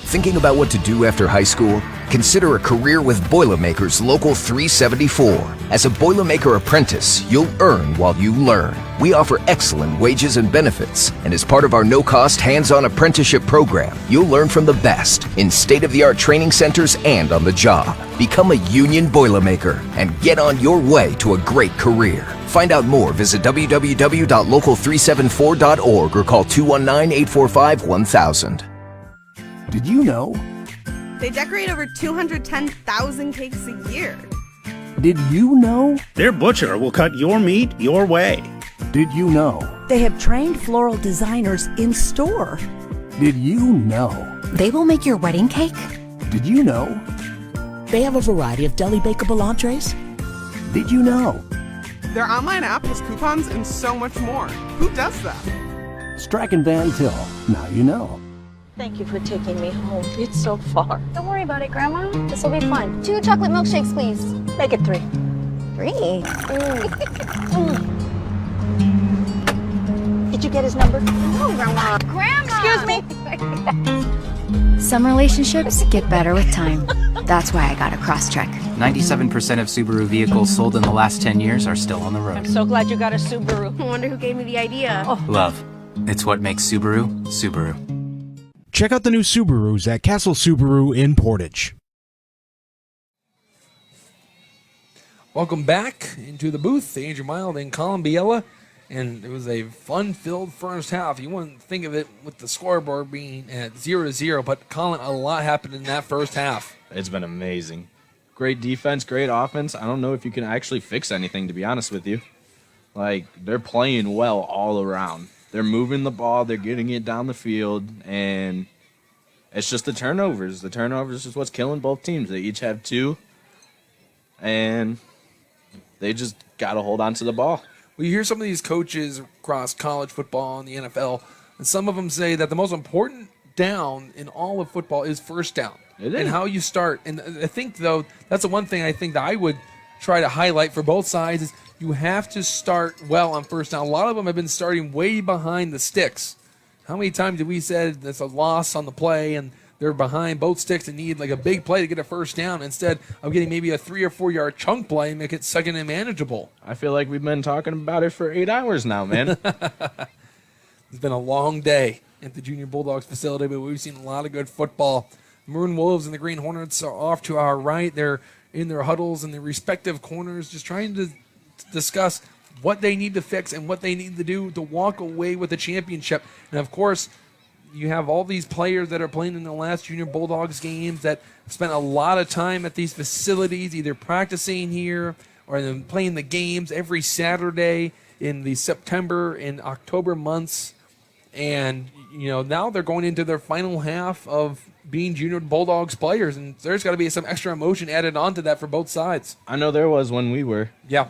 Thinking about what to do after high school? Consider a career with Boilermakers Local 374. As a Boilermaker apprentice, you'll earn while you learn. We offer excellent wages and benefits, and as part of our no-cost hands-on apprenticeship program, you'll learn from the best in state-of-the-art training centers and on the job. Become a union Boilermaker and get on your way to a great career. Find out more, visit www.local374.org or call 219-845-1000. Did you know? They decorate over 210,000 cakes a year. Did you know? Their butcher will cut your meat your way. Did you know? They have trained floral designers in store. Did you know? They will make your wedding cake. Did you know? They have a variety of deli bakeable entrees. Did you know? Their online app has coupons and so much more. Who does that? Strachan Van Til. Now you know. Thank you for taking me home. It's so far. Don't worry about it, Grandma. This will be fun. 2 chocolate milkshakes, please. Make it 3. 3? Did you get his number? No, Grandma. Grandma! Excuse me. Some relationships get better with time. That's why I got a Crosstrek. 97% of Subaru vehicles sold in the last 10 years are still on the road. I'm so glad you got a Subaru. I wonder who gave me the idea. Oh. Love. It's what makes Subaru, Subaru. Check out the new Subarus at Castle Subaru in Portage. Welcome back into the booth, Andrew Mild and Colin Biella. And it was a fun-filled first half. You wouldn't think of it with the scoreboard being at 0-0, but Colin, a lot happened in that first half. It's been amazing. Great defense, great offense. I don't know if you can actually fix anything, to be honest with you. Like, they're playing well all around. They're moving the ball, they're getting it down the field, and it's just the turnovers. The turnovers is what's killing both teams. They each have 2, and they just got to hold on to the ball. Well, you hear some of these coaches across college football and the NFL, and some of them say that the most important down in all of football is first down. It is. And how you start. And I think, though, that's the one thing I think that I would try to highlight for both sides is you have to start well on first down. A lot of them have been starting way behind the sticks. How many times have we said there's a loss on the play and they're behind both sticks and need like a big play to get a first down instead of getting maybe a 3 or 4 yard chunk play and make it second and manageable? I feel like we've been talking about it for 8 hours now, man. It's been a long day at the Junior Bulldogs facility, but we've seen a lot of good football. Maroon Wolves and the Green Hornets are off to our right. They're in their huddles in their respective corners, just trying to discuss what they need to fix and what they need to do to walk away with the championship. And, of course, you have all these players that are playing in the last Junior Bulldogs games that spent a lot of time at these facilities, either practicing here or then playing the games every Saturday in the September and October months. And, now they're going into their final half of being Junior Bulldogs players, and there's got to be some extra emotion added on to that for both sides. I know there was when we were. Yeah.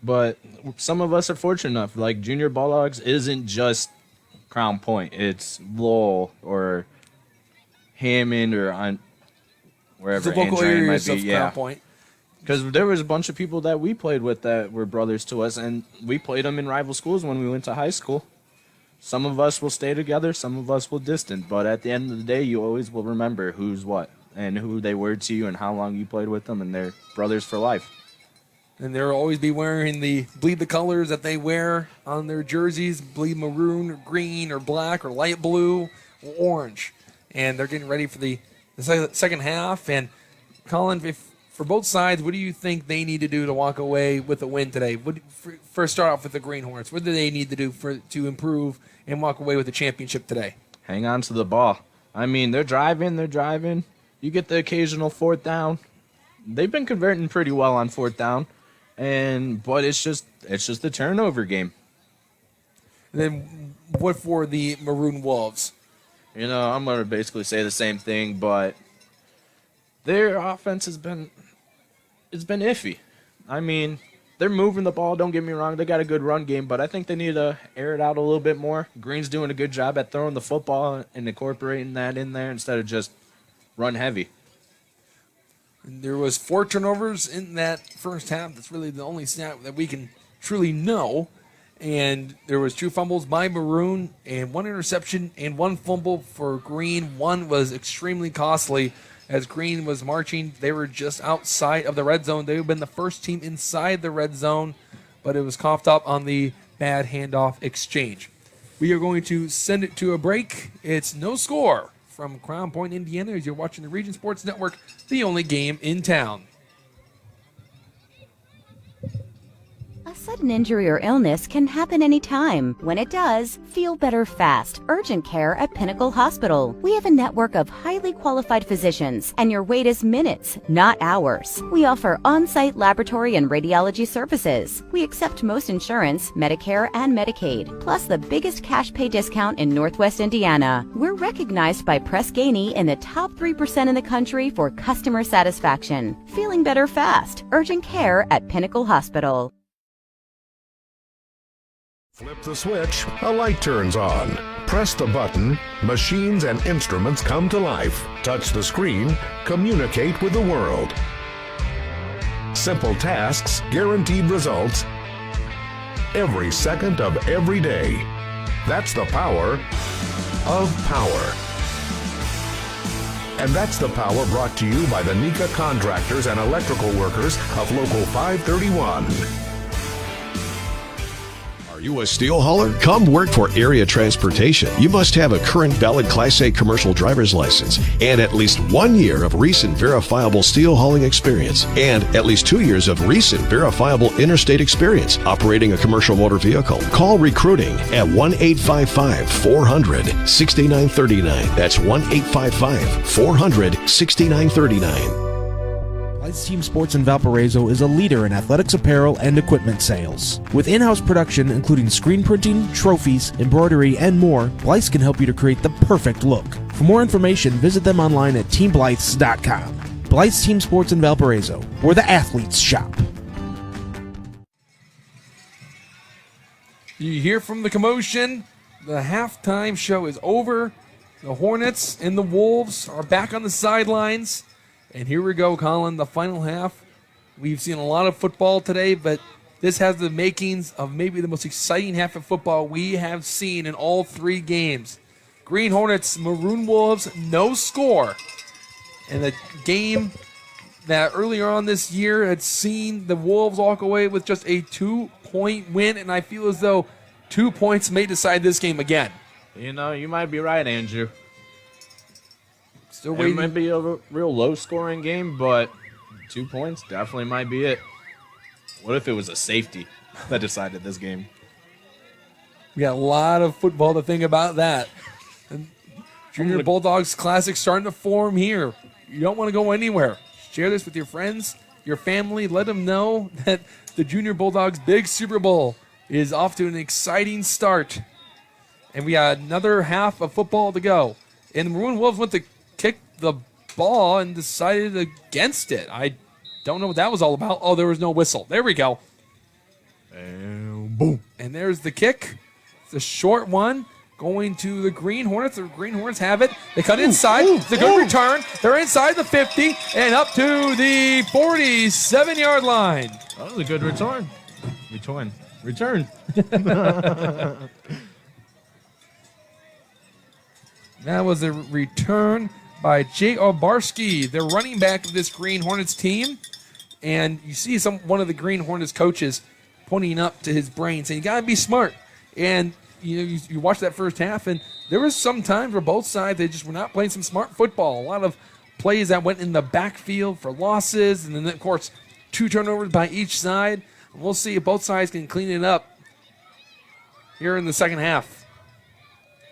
But some of us are fortunate enough. Like, Junior Bulldogs isn't just Crown Point. It's Lowell or Hammond or wherever the local Andrew areas might be. of Crown Point. Because there was a bunch of people that we played with that were brothers to us, and we played them in rival schools when we went to high school. Some of us will stay together, some of us will distant, but at the end of the day, you always will remember who's what and who they were to you and how long you played with them, and they're brothers for life. And they'll always be wearing bleed the colors that they wear on their jerseys, bleed maroon or green or black or light blue or orange. And they're getting ready for the second half. And Colin, for both sides, what do you think they need to do to walk away with a win today? First, start off with the Green Hornets. What do they need to do to improve and walk away with the championship today? Hang on to the ball. I mean, they're driving. You get the occasional fourth down. They've been converting pretty well on fourth down. But it's just the turnover game. And then what for the Maroon Wolves? I'm going to basically say the same thing, but their offense has been iffy. I mean, they're moving the ball, don't get me wrong. They got a good run game, but I think they need to air it out a little bit more. Green's doing a good job at throwing the football and incorporating that in there instead of just run heavy. There was 4 turnovers in that first half. That's really the only stat that we can truly know. And there was 2 fumbles by Maroon and 1 interception and 1 fumble for Green. 1 was extremely costly as Green was marching. They were just outside of the red zone. They have been the first team inside the red zone, but it was coughed up on the bad handoff exchange. We are going to send it to a break. It's no score from Crown Point, Indiana, as you're watching the Region Sports Network, the only game in town. A sudden injury or illness can happen anytime. When it does, feel better fast. Urgent care at Pinnacle Hospital. We have a network of highly qualified physicians, and your wait is minutes, not hours. We offer on-site laboratory and radiology services. We accept most insurance, Medicare, and Medicaid, plus the biggest cash pay discount in Northwest Indiana. We're recognized by Press Ganey in the top 3% in the country for customer satisfaction. Feeling better fast. Urgent care at Pinnacle Hospital. Flip the switch, a light turns on. Press the button, machines and instruments come to life. Touch the screen, communicate with the world. Simple tasks, guaranteed results, every second of every day. That's the power of power. And that's the power brought to you by the NECA contractors and electrical workers of Local 531. Are you a steel hauler? Come work for Area Transportation. You must have a current valid Class A commercial driver's license and at least 1 year of recent verifiable steel hauling experience and at least 2 years of recent verifiable interstate experience operating a commercial motor vehicle. Call recruiting at 1-855-400-6939. That's 1-855-400-6939. Blythe's Team Sports in Valparaiso is a leader in athletics apparel and equipment sales. With in-house production including screen printing, trophies, embroidery, and more, Blythe's can help you to create the perfect look. For more information, visit them online at teamblythes.com. Blythe's Team Sports in Valparaiso, where the athletes shop. You hear from the commotion. The halftime show is over. The Hornets and the Wolves are back on the sidelines. And here we go, Colin, the final half. We've seen a lot of football today, but this has the makings of maybe the most exciting half of football we have seen in all 3 games. Green Hornets, Maroon Wolves, no score. And the game that earlier on this year had seen the Wolves walk away with just a 2-point win, and I feel as though 2 points may decide this game again. You might be right, Andrew. Still waiting. It might be a real low-scoring game, but 2 points definitely might be it. What if it was a safety that decided this game? We got a lot of football to think about that. Junior Bulldogs Classic starting to form here. You don't want to go anywhere. Share this with your friends, your family. Let them know that the Junior Bulldogs Big Super Bowl is off to an exciting start. And we got another half of football to go. And the Maroon Wolves went to kick the ball and decided against it. I don't know what that was all about. Oh, there was no whistle. There we go. And boom. And there's the kick. It's a short one going to the Green Hornets. The Green Hornets have it. They cut inside. It's a good return. They're inside the 50 and up to the 47-yard line. That was a good return. Return. That was a return by Jay Obarski, the running back of this Green Hornets team. And you see one of the Green Hornets coaches pointing up to his brain saying, you got to be smart. And you watch that first half, and there was some times where both sides, they just were not playing some smart football. A lot of plays that went in the backfield for losses, and then, of course, 2 turnovers by each side. We'll see if both sides can clean it up here in the second half.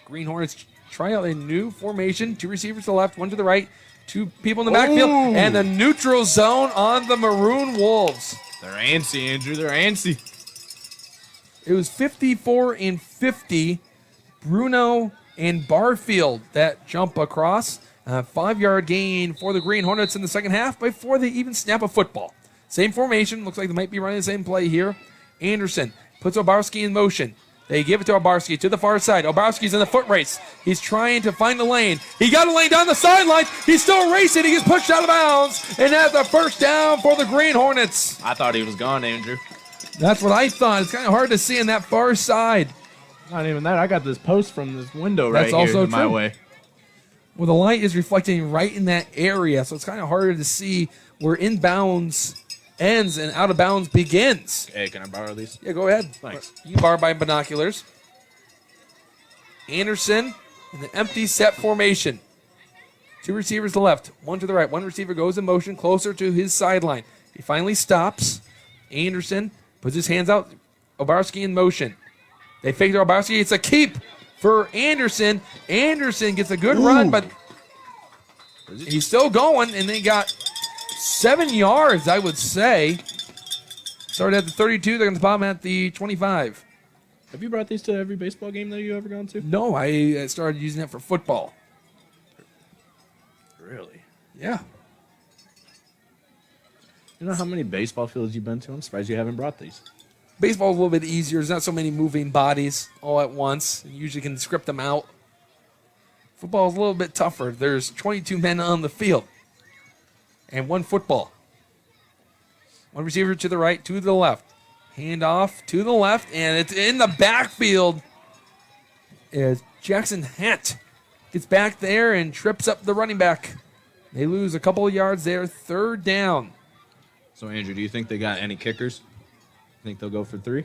Green Hornets try out a new formation. 2 receivers to the left, 1 to the right. 2 people in the backfield. And the neutral zone on the Maroon Wolves. They're antsy, Andrew. They're antsy. It was 54-50. Bruno and Barfield that jump across. A 5-yard gain for the Green Hornets in the second half before they even snap a football. Same formation. Looks like they might be running the same play here. Anderson puts Obarski in motion. They give it to Obarski to the far side. Obarski's in the foot race. He's trying to find the lane. He got a lane down the sideline. He's still racing. He gets pushed out of bounds. And that's a first down for the Green Hornets. I thought he was gone, Andrew. That's what I thought. It's kind of hard to see in that far side. Not even that. I got this post from this window right That's also here my true. way. Well, the light is reflecting right in that area, so it's kind of harder to see where inbounds ends and out of bounds begins. Hey, can I borrow these? Yeah, go ahead. Thanks. You can borrow by binoculars. Anderson in the empty set formation. 2 receivers to the left, 1 to the right. 1 receiver goes in motion closer to his sideline. He finally stops. Anderson puts his hands out. Obarski in motion. They fake to Obarski. It's a keep for Anderson. Anderson gets a good run, but he's still going, and they got 7 yards, I would say. Started at the 32. They're going to pop at the 25. Have you brought these to every baseball game that you ever gone to? No, I started using it for football. Really? Yeah. You know how many baseball fields you've been to? I'm surprised you haven't brought these. Baseball's a little bit easier. There's not so many moving bodies all at once. You usually can script them out. Football is a little bit tougher. There's 22 men on the field and 1 football. 1 receiver to the right, 2 to the left. Hand off to the left, and it's in the backfield. As Jackson Hant gets back there and trips up the running back. They lose a couple of yards there. 3rd down. So, Andrew, do you think they got any kickers? Think they'll go for 3?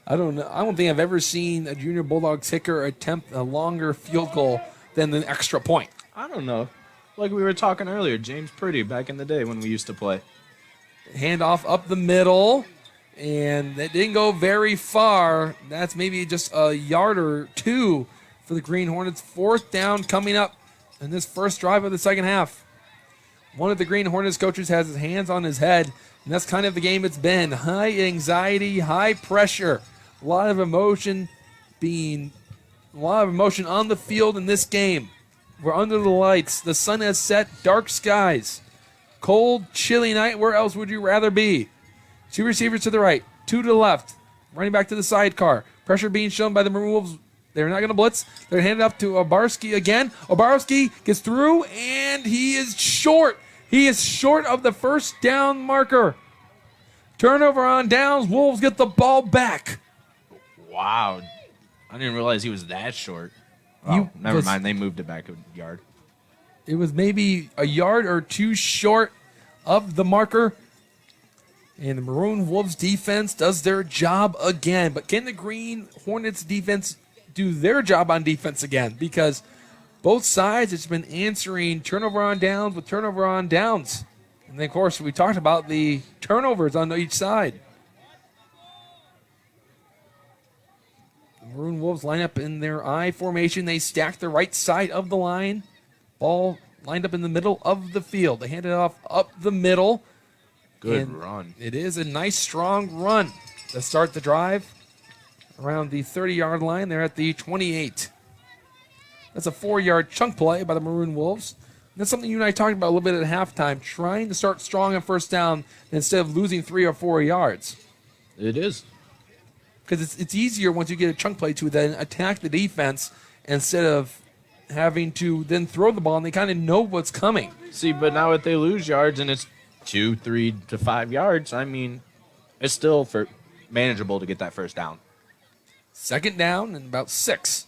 I don't know. I don't think I've ever seen a Junior Bulldogs kicker attempt a longer field goal than an extra point. I don't know. Like we were talking earlier, James Purdy back in the day when we used to play. Handoff up the middle, and that didn't go very far. That's maybe just a yard or 2 for the Green Hornets. 4th down coming up in this first drive of the second half. One of the Green Hornets coaches has his hands on his head, and that's kind of the game it's been. High anxiety, high pressure, a lot of emotion on the field in this game. We're under the lights. The sun has set, dark skies. Cold, chilly night. Where else would you rather be? 2 receivers to the right, 2 to the left. Running back to the sidecar. Pressure being shown by the Maroon Wolves. They're not going to blitz. They're handed up to Obarski again. Obarski gets through, and he is short. He is short of the first down marker. Turnover on downs. Wolves get the ball back. Wow. I didn't realize he was that short. Oh, never mind. They moved it back a yard. It was maybe a yard or 2 short of the marker. And the Maroon Wolves defense does their job again. But can the Green Hornets defense do their job on defense again? Because both sides, it's been answering turnover on downs with turnover on downs. And then, of course, we talked about the turnovers on each side. Maroon Wolves line up in their I formation. They stack the right side of the line. Ball lined up in the middle of the field. They hand it off up the middle. Good run. It is a nice, strong run to start the drive around the 30-yard line. They're at the 28. That's a 4-yard chunk play by the Maroon Wolves. That's something you and I talked about a little bit at halftime, trying to start strong on first down instead of losing 3 or 4 yards. It is. Because it's easier once you get a chunk play to then attack the defense instead of having to then throw the ball, and they kind of know what's coming. See, but now if they lose yards and it's 2, 3 to 5 yards, I mean, it's still manageable to get that first down. Second down and about 6.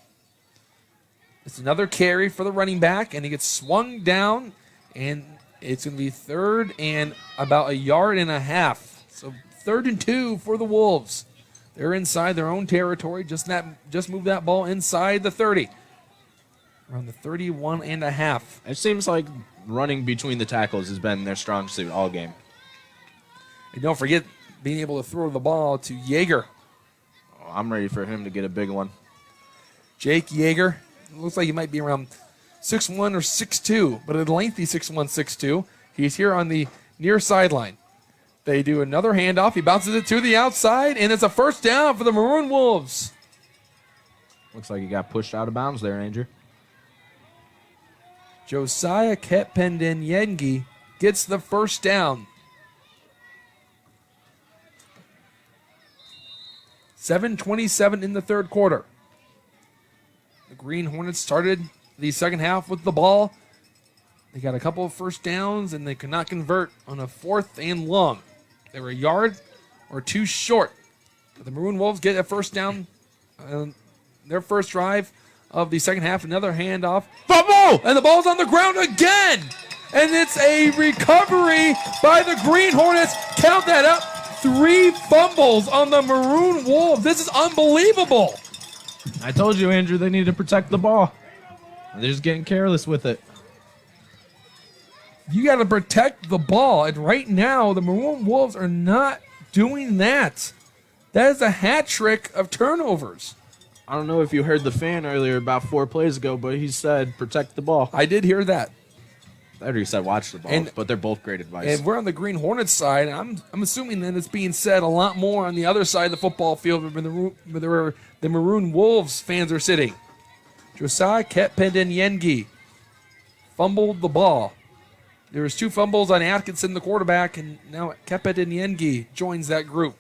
It's another carry for the running back, and he gets swung down, and it's going to be 3rd and about 1.5 yards. So 3rd and 2 for the Wolves. They're inside their own territory. Just move that ball inside the 30. Around the 31.5. It seems like running between the tackles has been their strong suit all game. And don't forget being able to throw the ball to Yeager. Oh, I'm ready for him to get a big one. Jake Yeager. Looks like he might be around 6'1 or 6'2, but a lengthy 6'1, 6'2. He's here on the near sideline. They do another handoff. He bounces it to the outside, and it's a first down for the Maroon Wolves. Looks like he got pushed out of bounds there, Andrew. Josiah Ketpendenyengi gets the first down. 7:27 in the third quarter. The Green Hornets started the second half with the ball. They got a couple of first downs, and they could not convert on a 4th and long. They were 1 yard or 2 short. But the Maroon Wolves get a first down on their first drive of the second half. Another handoff. Fumble! And the ball's on the ground again. And it's a recovery by the Green Hornets. Count that up. 3 fumbles on the Maroon Wolves. This is unbelievable. I told you, Andrew, they need to protect the ball. They're just getting careless with it. You got to protect the ball. And right now, the Maroon Wolves are not doing that. That is a hat trick of turnovers. I don't know if you heard the fan earlier about 4 plays ago, but he said protect the ball. I did hear that. I already said watch the ball, but they're both great advice. And we're on the Green Hornets side. I'm assuming that it's being said a lot more on the other side of the football field where the Maroon Wolves fans are sitting. Josiah Ketpendenyengi fumbled the ball. There was 2 fumbles on Atkinson, the quarterback, and now Ketpendenyengi joins that group.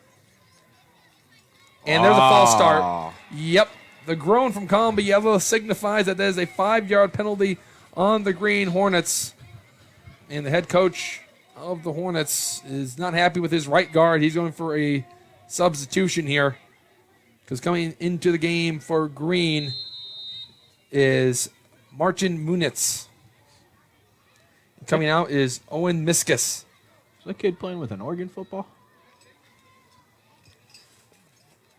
And there's a false start. Yep. The groan from Colin Biella signifies that there's a 5-yard penalty on the Green Hornets. And the head coach of the Hornets is not happy with his right guard. He's going for a substitution here. Because coming into the game for Green is Marcin Munitz. Coming out is Owen Miskus. Is that kid playing with an Oregon football?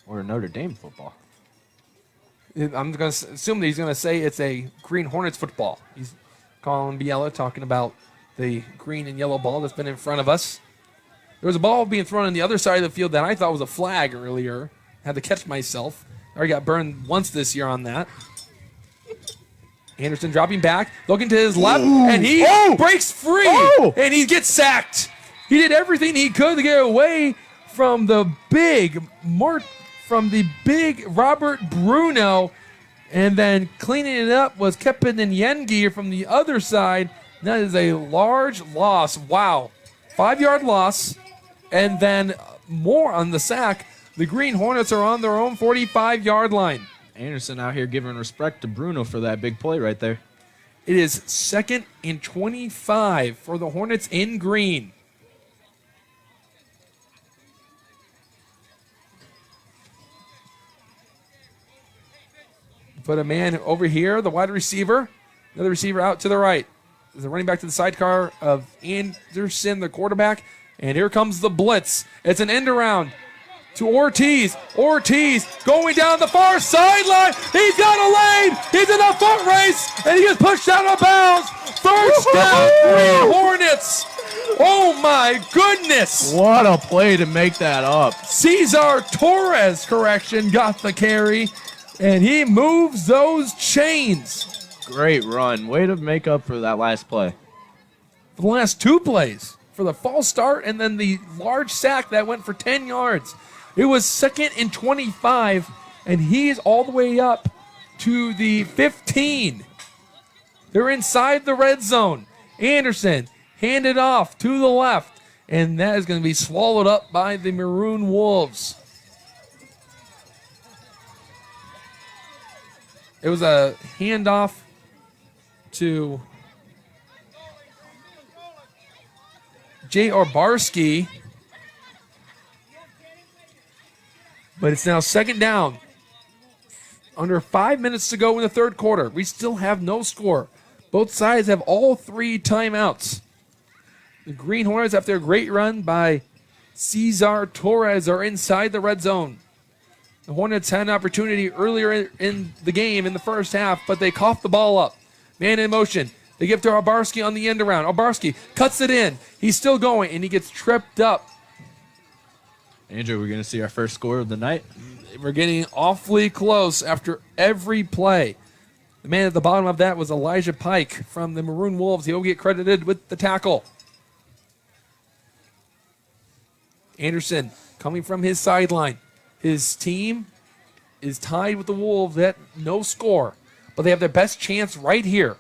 Or a Notre Dame football? I'm going to assume that he's going to say it's a Green Hornets football. He's Colin Biella talking about the green and yellow ball that's been in front of us. There was a ball being thrown on the other side of the field that I thought was a flag earlier. Had to catch myself. I already got burned once this year on that. Anderson dropping back, looking to his left, and he breaks free, and he gets sacked. He did everything he could to get away from the big Robert Bruno, and then cleaning it up was Ketpendenyengi from the other side. That is a large loss. Wow. 5-yard loss, and then more on the sack. The Green Hornets are on their own 45-yard line. Anderson out here giving respect to Bruno for that big play right there. It is 2nd and 25 for the Hornets in green. Put a man over here, the wide receiver. Another receiver out to the right. There's a running back to the sidecar of Anderson, the quarterback. And here comes the blitz. It's an end around to Ortiz. Ortiz going down the far sideline. He's got a lane. He's in a foot race. And he gets pushed out of bounds. First down, Green Hornets. Oh, my goodness. What a play to make that up. Cesar Torres, got the carry And he moves those chains. Great run. Way to make up for that last play. For the last 2 plays. For the false start and then the large sack that went for 10 yards. It was 2nd and 25, and he's all the way up to the 15. They're inside the red zone. Anderson handed off to the left, and that is going to be swallowed up by the Maroon Wolves. It was a handoff to Jay Orbarski. But it's now 2nd down. Under 5 minutes to go in the 3rd quarter. We still have no score. Both sides have all 3 timeouts. The Green Hornets, after a great run by Cesar Torres, are inside the red zone. The Hornets had an opportunity earlier in the game in the first half, but they coughed the ball up. Man in motion. They give to Orbarski on the end around. Orbarski cuts it in. He's still going, and he gets tripped up. Andrew, we're going to see our first score of the night. We're getting awfully close after every play. The man at the bottom of that was Elijah Pike from the Maroon Wolves. He'll get credited with the tackle. Anderson coming from his sideline. His team is tied with the Wolves at no score, but they have their best chance right here.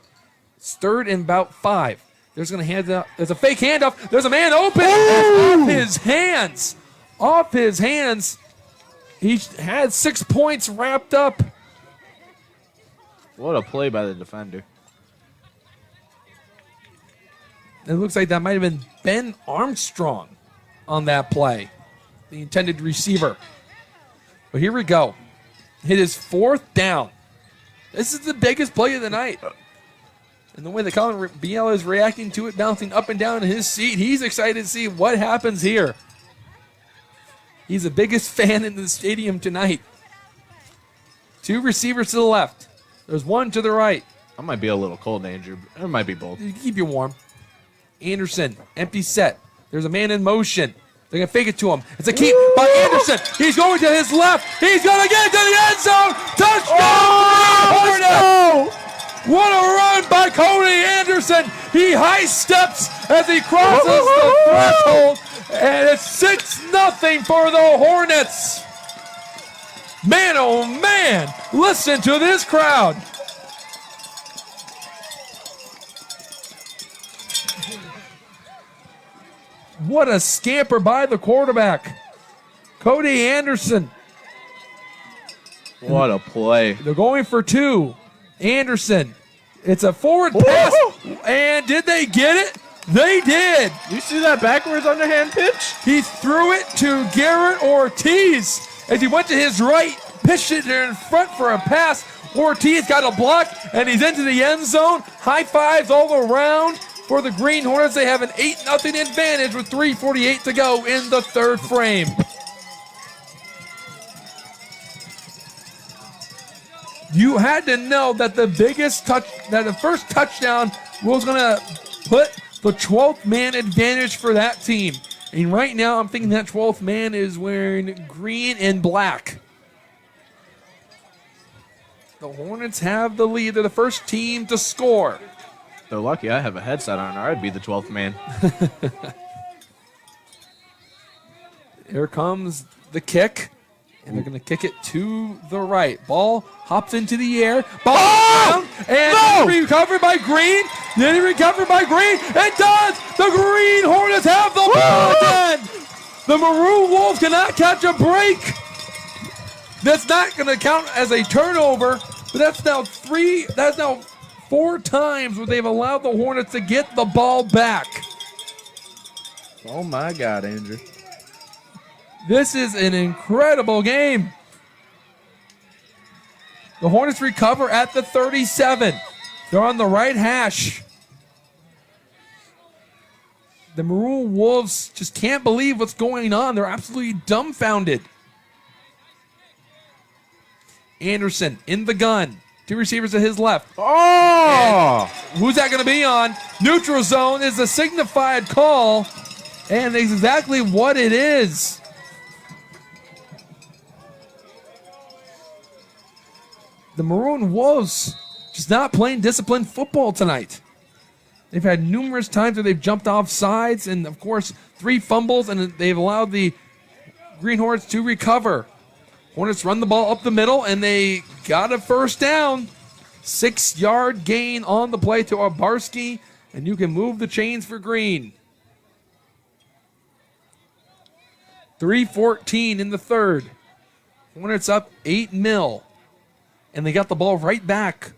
It's 3rd and about 5. There's going to hand out. There's a fake handoff. There's a man open. Off his hands. Off his hands. He had 6 points wrapped up. What a play by the defender. It looks like that might have been Ben Armstrong on that play, the intended receiver. But here we go. It is 4th down. This is the biggest play of the night. And the way that Colin Biela is reacting to it, bouncing up and down in his seat, he's excited to see what happens here. He's the biggest fan in the stadium tonight. 2 receivers to the left. There's 1 to the right. I might be a little cold, Andrew. It might be both. Keep you warm. Anderson, empty set. There's a man in motion. They're going to fake it to him. It's a keep by Anderson. He's going to his left. He's going to get to the end zone. Touchdown! Hornets! What a run by Cody Anderson. He high steps as he crosses the threshold. And it's 6-0 for the Hornets. Man, oh man, listen to this crowd. What a scamper by the quarterback, Cody Anderson. What a play. They're going for 2. Anderson. It's a forward pass. And did they get it? They did. You see that backwards underhand pitch? He threw it to Garrett Ortiz as he went to his right, pitched it in front for a pass. Ortiz got a block, and he's into the end zone. High fives all around for the Green Hornets. They have an 8-0 advantage with 3:48 to go in the 3rd frame. You had to know that the first touchdown was going to put the 12th man advantage for that team. And right now, I'm thinking that 12th man is wearing green and black. The Hornets have the lead. They're the first team to score. They're lucky I have a headset on, or I'd be the 12th man. Here comes the kick. And they're going to kick it to the right. Ball hops into the air. Ball down. And recovered by Green. Then he recovered by Green. It does. The Green Hornets have the ball again. The Maroon Wolves cannot catch a break. That's not going to count as a turnover. But that's now 4 times where they've allowed the Hornets to get the ball back. Oh, my God, Andrew. This is an incredible game. The Hornets recover at the 37. They're on the right hash. The Maroon Wolves just can't believe what's going on. They're absolutely dumbfounded. Anderson in the gun. 2 receivers to his left. Oh! And who's that going to be on? Neutral zone is a signified call. And that's exactly what it is. the Maroon Wolves just not playing disciplined football tonight. They've had numerous times where they've jumped off sides, and of course 3 fumbles, and they've allowed the Green Hornets to recover. Hornets run the ball up the middle, and they got a first down. 6-yard gain on the play to Obarski, and you can move the chains for Green. 3:14 in the third. Hornets up 8-0, and they got the ball right back.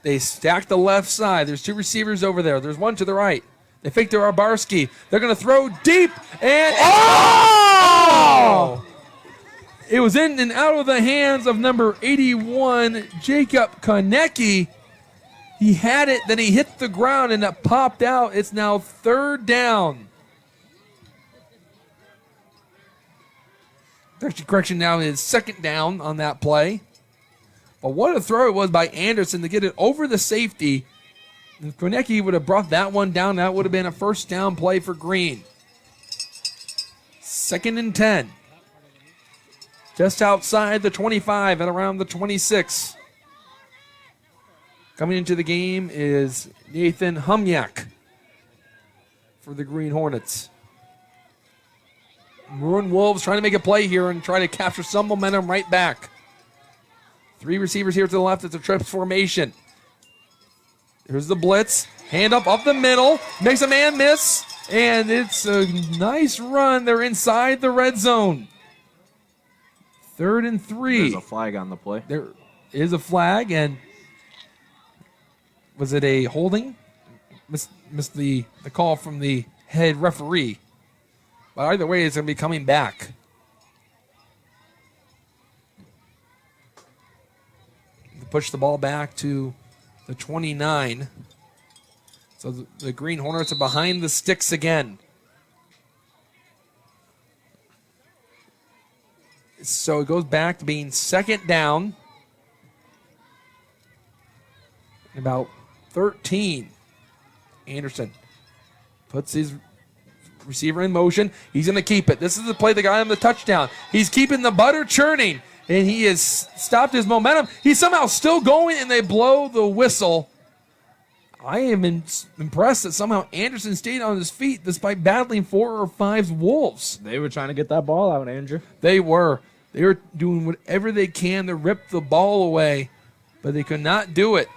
They stack the left side. There's 2 receivers over there. There's one to the right. They fake to Obarski. They're going to throw deep, and oh! It was in and out of the hands of number 81, Jacob Konecki. He had it, then he hit the ground, and it popped out. It's now 3rd down. Correction, now is 2nd down on that play. But what a throw it was by Anderson to get it over the safety. If Konecki would have brought that one down, that would have been a first down play for Green. 2nd and 10. Just outside the 25 at around the 26. Coming into the game is Nathan Humyak for the Green Hornets. Maroon Wolves trying to make a play here and try to capture some momentum right back. 3 receivers here to the left. It's a trips formation. Here's the blitz. Hand up the middle. Makes a man miss. And it's a nice run. They're inside the red zone. 3rd and 3. There's a flag on the play. There is a flag, and was it a holding? Missed the call from the head referee. But either way, it's going to be coming back. Push the ball back to the 29. So the Green Hornets are behind the sticks again. So it goes back to being 2nd down. About 13. Anderson puts his receiver in motion. He's going to keep it. This is the play that got him the touchdown. He's keeping the butter churning, and he has stopped his momentum. He's somehow still going, and they blow the whistle. I am impressed that somehow Anderson stayed on his feet despite battling 4 or 5 Wolves. They were trying to get that ball out, Andrew. They were. They were doing whatever they can to rip the ball away, but they could not do it.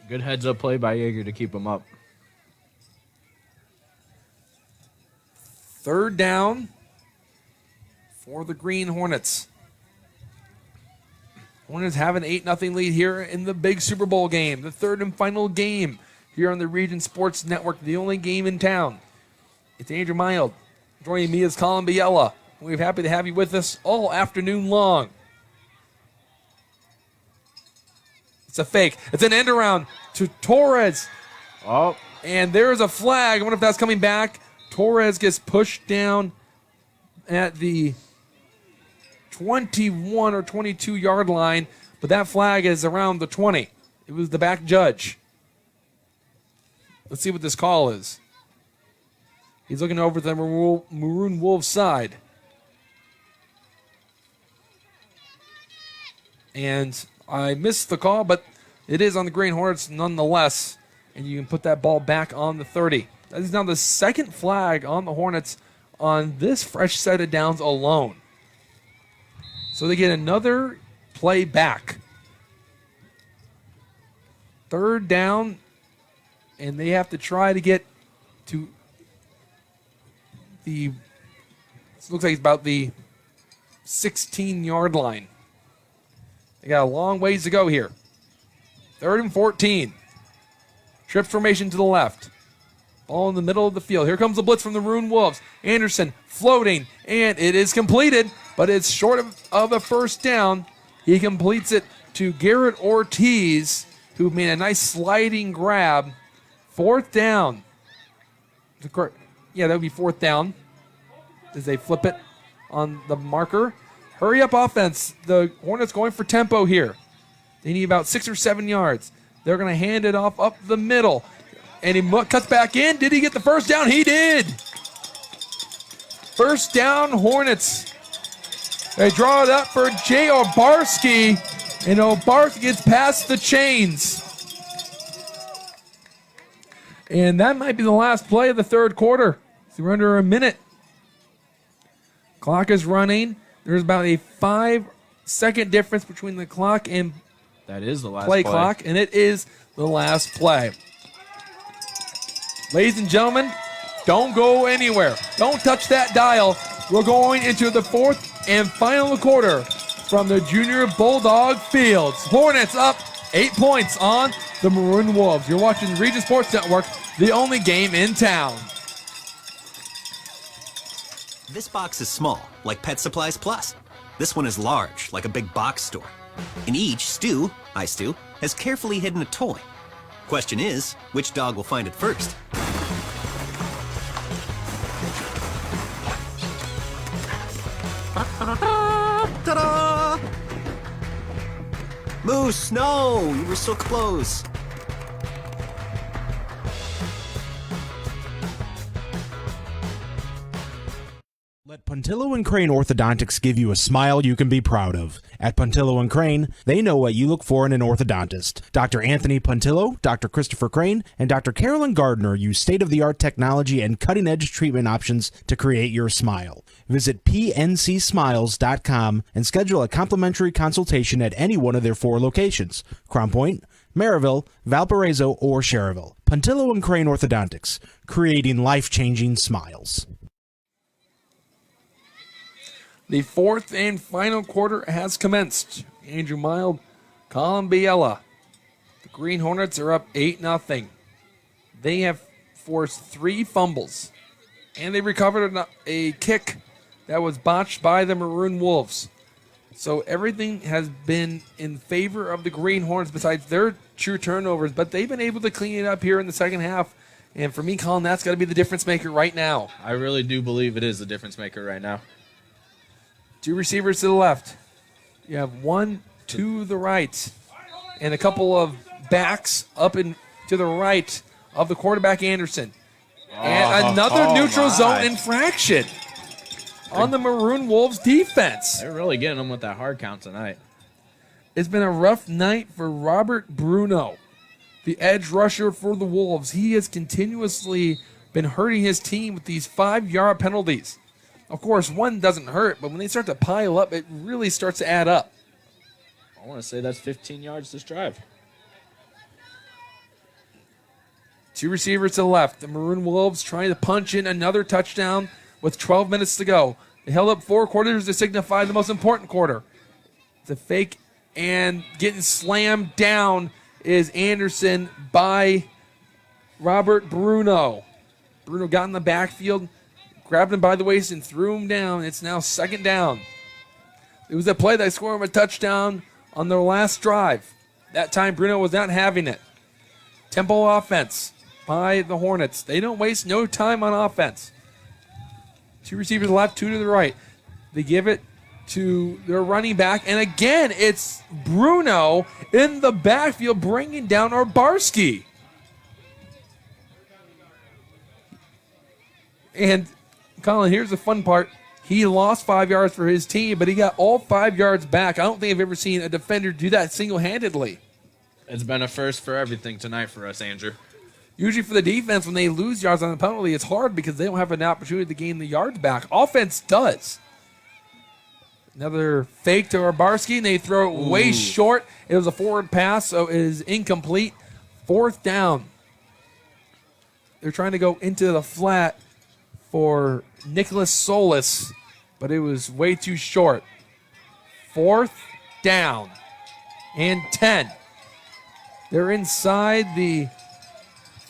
Good heads-up play by Yeager to keep him up. 3rd down for the Green Hornets. Hornets have an 8-0 lead here in the big Super Bowl game, the 3rd and final game here on the Region Sports Network, the only game in town. It's Andrew Mild. Joining me is Colin Biella. We're happy to have you with us all afternoon long. It's a fake. It's an end around to Torres. Oh. And there's a flag. I wonder if that's coming back. Torres gets pushed down at the 21 or 22 yard line, but that flag is around the 20. It was the back judge. Let's see what this call is. He's looking over the Maroon Wolves side. And I missed the call, but it is on the Green Hornets nonetheless. And you can put that ball back on the 30. That is now the 2nd flag on the Hornets on this fresh set of downs alone. So they get another play back. 3rd down, and they have to try to get to the, it looks like it's about the 16-yard line. They got a long ways to go here. 3rd and 14. Trips formation to the left. Ball in the middle of the field. Here comes the blitz from the Maroon Wolves. Anderson floating, and it is completed, but it's short of a first down. He completes it to Garrett Ortiz, who made a nice sliding grab. 4th down. Yeah, that would be 4th down as they flip it on the marker. Hurry up offense. The Hornets going for tempo here. They need about 6 or 7 yards. They're going to hand it off up the middle. And he cuts back in. Did he get the first down? He did. First down, Hornets. They draw it up for Jay Obarski, and Obarski gets past the chains. And that might be the last play of the third quarter. So we're under a minute. Clock is running. There's about a 5-second difference between the clock and that is the last play clock, and it is the last play. Ladies and gentlemen, don't go anywhere. Don't touch that dial. We're going into the fourth and final quarter from the Junior Bulldog Fields. Hornets up 8 points on the Maroon Wolves. You're watching Region Sports Network, the only game in town. This box is small, like Pet Supplies Plus. This one is large, like a big box store. In each, Stu, has carefully hidden a toy. Question is, which dog will find it first? Ta-da! Moose, no! You were so close. Let Puntillo and Crane Orthodontics give you a smile you can be proud of. At Puntillo and Crane, they know what you look for in an orthodontist. Dr. Anthony Puntillo, Dr. Christopher Crane, and Dr. Carolyn Gardner use state-of-the-art technology and cutting-edge treatment options to create your smile. Visit pncsmiles.com and schedule a complimentary consultation at any one of their 4 locations: Crown Point, Maryville, Valparaiso, or Cherryville. Puntillo and Crane Orthodontics, creating life-changing smiles. The fourth and final quarter has commenced. Andrew Mild, Colin Biella. The Green Hornets are up 8-0. They have forced 3 fumbles, and they recovered a kick that was botched by the Maroon Wolves. So everything has been in favor of the Green Hornets besides their true turnovers, but they've been able to clean it up here in the second half. And for me, Colin, that's got to be the difference maker right now. I really do believe it is the difference maker right now. 2 receivers to the left. You have 1 to the right. And a couple of backs up and to the right of the quarterback, Anderson. And another neutral zone infraction on the Maroon Wolves defense. They're really getting them with that hard count tonight. It's been a rough night for Robert Bruno, the edge rusher for the Wolves. He has continuously been hurting his team with these 5-yard penalties. Of course, one doesn't hurt, but when they start to pile up, it really starts to add up. I want to say that's 15 yards this drive. 2 receivers to the left. The Maroon Wolves trying to punch in another touchdown with 12 minutes to go. They held up 4 quarters to signify the most important quarter. The fake and getting slammed down is Anderson by Robert Bruno. Bruno got in the backfield, grabbed him by the waist and threw him down. It's now 2nd down. It was a play that scored a touchdown on their last drive. That time Bruno was not having it. Tempo offense by the Hornets. They don't waste no time on offense. 2 receivers left, 2 to the right. They give it to their running back. And again, it's Bruno in the backfield bringing down Obarski. And Colin, here's the fun part. He lost 5 yards for his team, but he got all 5 yards back. I don't think I've ever seen a defender do that single-handedly. It's been a first for everything tonight for us, Andrew. Usually for the defense, when they lose yards on the penalty, it's hard because they don't have an opportunity to gain the yards back. Offense does. Another fake to Obarski, and they throw it way short. It was a forward pass, so it is incomplete. 4th down. They're trying to go into the flat for Nicholas Solis, but it was way too short. 4th down and 10. They're inside the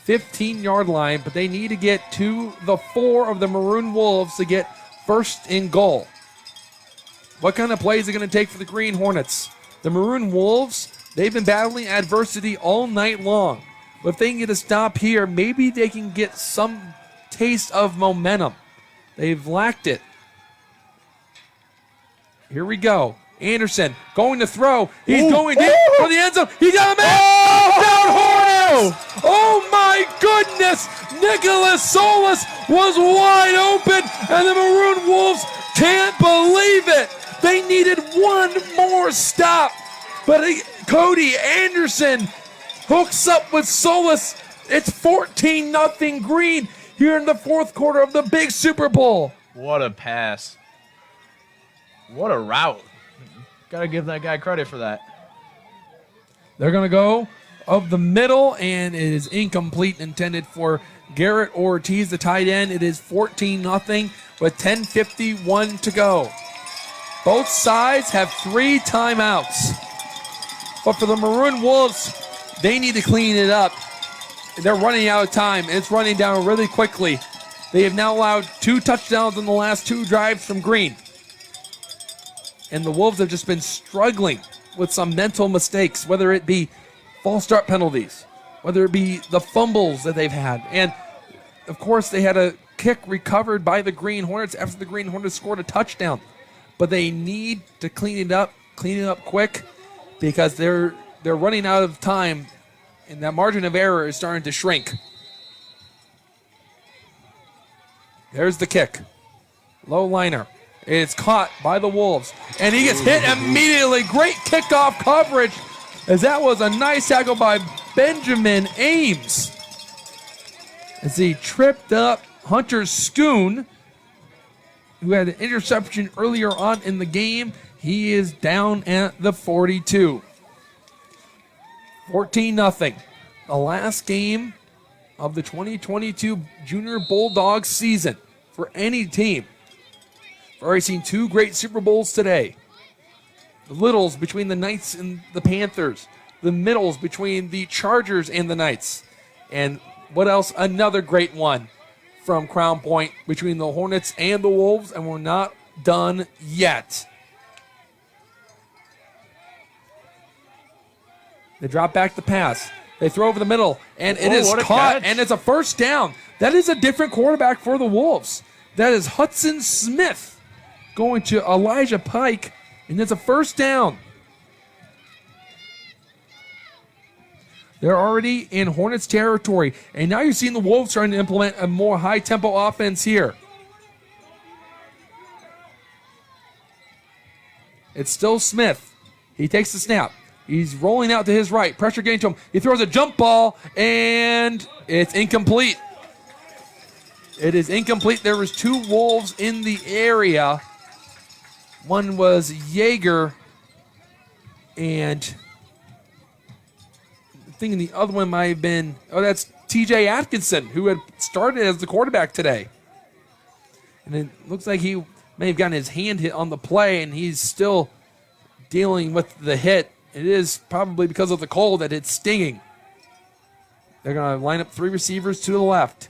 15-yard line, but they need to get to the 4 of the Maroon Wolves to get first and goal. What kind of plays are going to take for the Green Hornets? The Maroon Wolves, they've been battling adversity all night long. But if they can get a stop here, maybe they can get some taste of momentum. They've lacked it. Here we go. Anderson going to throw. He's going deep for the end zone. He's on the man. Touchdown Hornets! Oh my goodness! Nicholas Solis was wide open, and the Maroon Wolves can't believe it. They needed one more stop. But Cody Anderson hooks up with Solis. It's 14-0 Green here in the fourth quarter of the big Super Bowl. What a pass. What a route. Got to give that guy credit for that. They're going to go of the middle, and it is incomplete, intended for Garrett Ortiz, the tight end. It is 14-0 with 10:51 to go. Both sides have 3 timeouts. But for the Maroon Wolves, they need to clean it up. They're running out of time, and it's running down really quickly. They have now allowed 2 touchdowns in the last 2 drives from Green. And the Wolves have just been struggling with some mental mistakes, whether it be false start penalties, whether it be the fumbles that they've had. And, of course, they had a kick recovered by the Green Hornets after the Green Hornets scored a touchdown. But they need to clean it up quick, because they're running out of time, and that margin of error is starting to shrink. There's the kick. Low liner. It's caught by the Wolves, and he gets hit immediately. Great kickoff coverage, as that was a nice tackle by Benjamin Ames, as he tripped up Hunter Schoon, who had an interception earlier on in the game. He is down at the 42. 14-0. The last game of the 2022 Junior Bulldogs season for any team. We've already seen 2 great Super Bowls today. The littles between the Knights and the Panthers. The middles between the Chargers and the Knights. And what else? Another great one from Crown Point between the Hornets and the Wolves, and we're not done yet. They drop back the pass. They throw over the middle, and it is caught, and it's a first down. That is a different quarterback for the Wolves. That is Hudson Smith going to Elijah Pike, and it's a first down. They're already in Hornets territory, and now you're seeing the Wolves trying to implement a more high-tempo offense here. It's still Smith. He takes the snap. He's rolling out to his right. Pressure getting to him. He throws a jump ball, and it's incomplete. It is incomplete. There was 2 Wolves in the area. One was Yeager, and I'm thinking the other one might have been, that's TJ Atkinson, who had started as the quarterback today. And it looks like he may have gotten his hand hit on the play, and he's still dealing with the hit. It is probably because of the cold that it's stinging. They're going to line up 3 receivers to the left.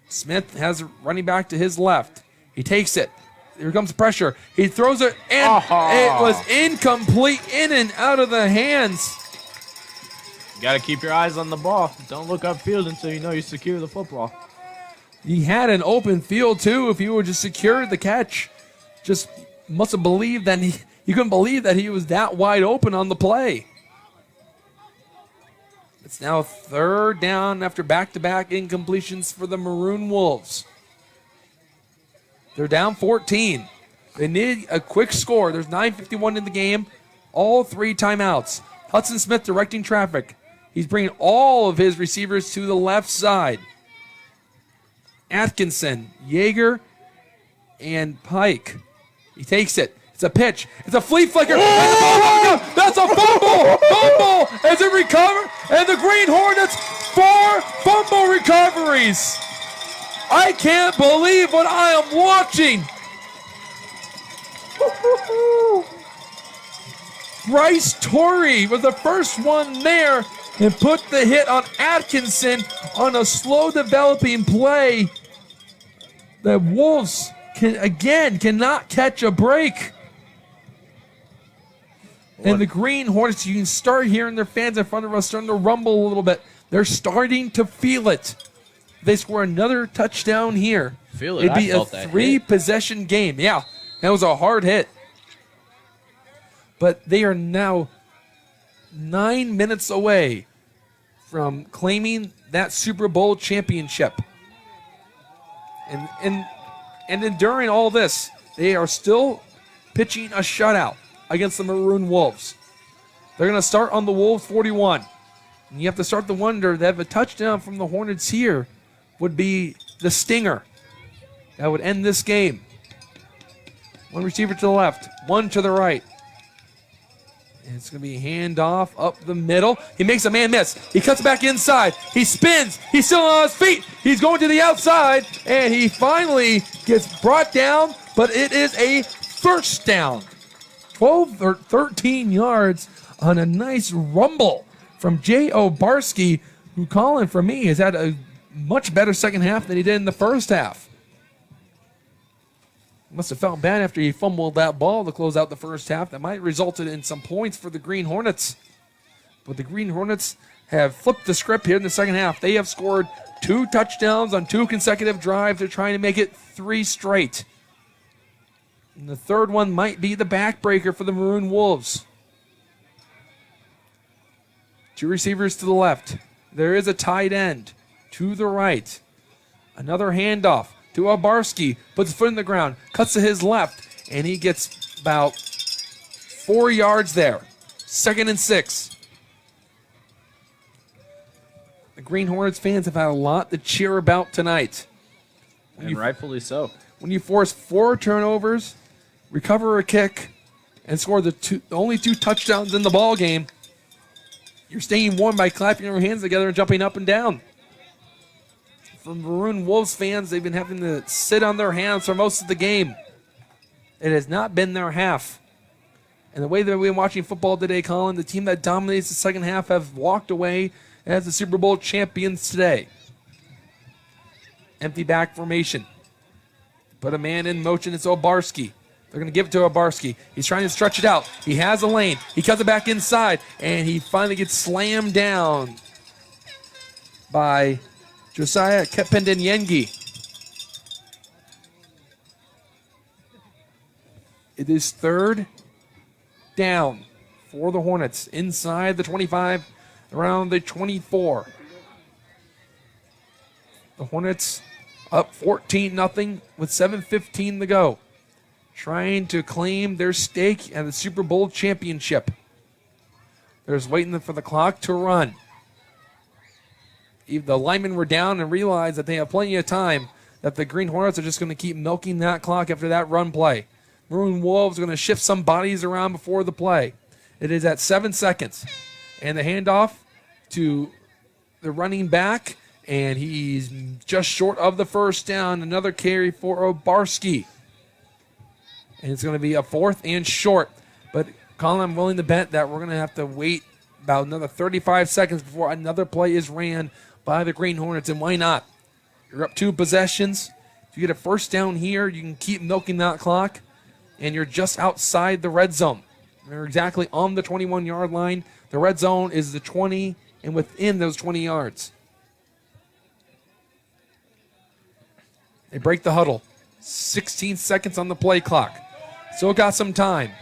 Smith has a running back to his left. He takes it. Here comes the pressure. He throws it, and it was incomplete, in and out of the hands. You got to keep your eyes on the ball. Don't look upfield until you know you secure the football. He had an open field, too, if he would just secure the catch. Just must have believed that you couldn't believe that he was that wide open on the play. It's now 3rd down after back-to-back incompletions for the Maroon Wolves. They're down 14. They need a quick score. There's 9:51 in the game. All 3 timeouts. Hudson Smith directing traffic. He's bringing all of his receivers to the left side. Atkinson, Yeager, and Pike. He takes it. It's a pitch. It's a flea flicker. That's a fumble. Fumble as it recovers. And the Green Hornets, 4 fumble recoveries. I can't believe what I am watching. Bryce Torrey was the first one there and put the hit on Atkinson on a slow developing play. The Wolves cannot catch a break. And the Green Hornets, you can start hearing their fans in front of us starting to rumble a little bit. They're starting to feel it. They score another touchdown here. Feel it. It'd be a 3-possession game. Yeah, that was a hard hit. But they are now 9 minutes away from claiming that Super Bowl championship. And then during all this, they are still pitching a shutout against the Maroon Wolves. They're going to start on the Wolves 41. And you have to start to wonder that if a touchdown from the Hornets here would be the stinger that would end this game. One receiver to the left, one to the right. And it's going to be a handoff up the middle. He makes a man miss. He cuts back inside. He spins. He's still on his feet. He's going to the outside, and he finally gets brought down, but it is a first down. 12 or 13 yards on a nice rumble from Jay Obarski, who, Colin, for me, has had a much better second half than he did in the first half. Must have felt bad after he fumbled that ball to close out the first half. That might have resulted in some points for the Green Hornets. But the Green Hornets have flipped the script here in the second half. They have scored 2 touchdowns on 2 consecutive drives. They're trying to make it 3 straight. And the third one might be the backbreaker for the Maroon Wolves. 2 receivers to the left. There is a tight end to the right. Another handoff to Obarski, puts his foot in the ground, cuts to his left, and he gets about 4 yards there. 2nd and 6. The Green Hornets fans have had a lot to cheer about tonight. And rightfully so. When you force 4 turnovers, recover a kick, and score the only 2 touchdowns in the ball game, you're staying warm by clapping your hands together and jumping up and down. For Maroon Wolves fans, they've been having to sit on their hands for most of the game. It has not been their half. And the way that we've been watching football today, Colin, the team that dominates the second half have walked away as the Super Bowl champions today. Empty back formation. Put a man in motion. It's Obarski. They're going to give it to Obarski. He's trying to stretch it out. He has a lane. He cuts it back inside, and he finally gets slammed down by Josiah Kependenyengi. It is 3rd down for the Hornets inside the 25, around the 24. The Hornets up 14-0 with 7:15 to go, trying to claim their stake at the Super Bowl championship. They're just waiting for the clock to run. The linemen were down and realized that they have plenty of time, that the Green Hornets are just going to keep milking that clock after that run play. Maroon Wolves are going to shift some bodies around before the play. It is at 7 seconds. And the handoff to the running back, and he's just short of the first down. Another carry for Obarski. And it's going to be a 4th and short. But, Colin, I'm willing to bet that we're going to have to wait about another 35 seconds before another play is ran by the Green Hornets. And why not? You're up 2 possessions. If you get a first down here, you can keep milking that clock. And you're just outside the red zone. You're exactly on the 21-yard line. The red zone is the 20 and within those 20 yards. They break the huddle. 16 seconds on the play clock. Still got some time.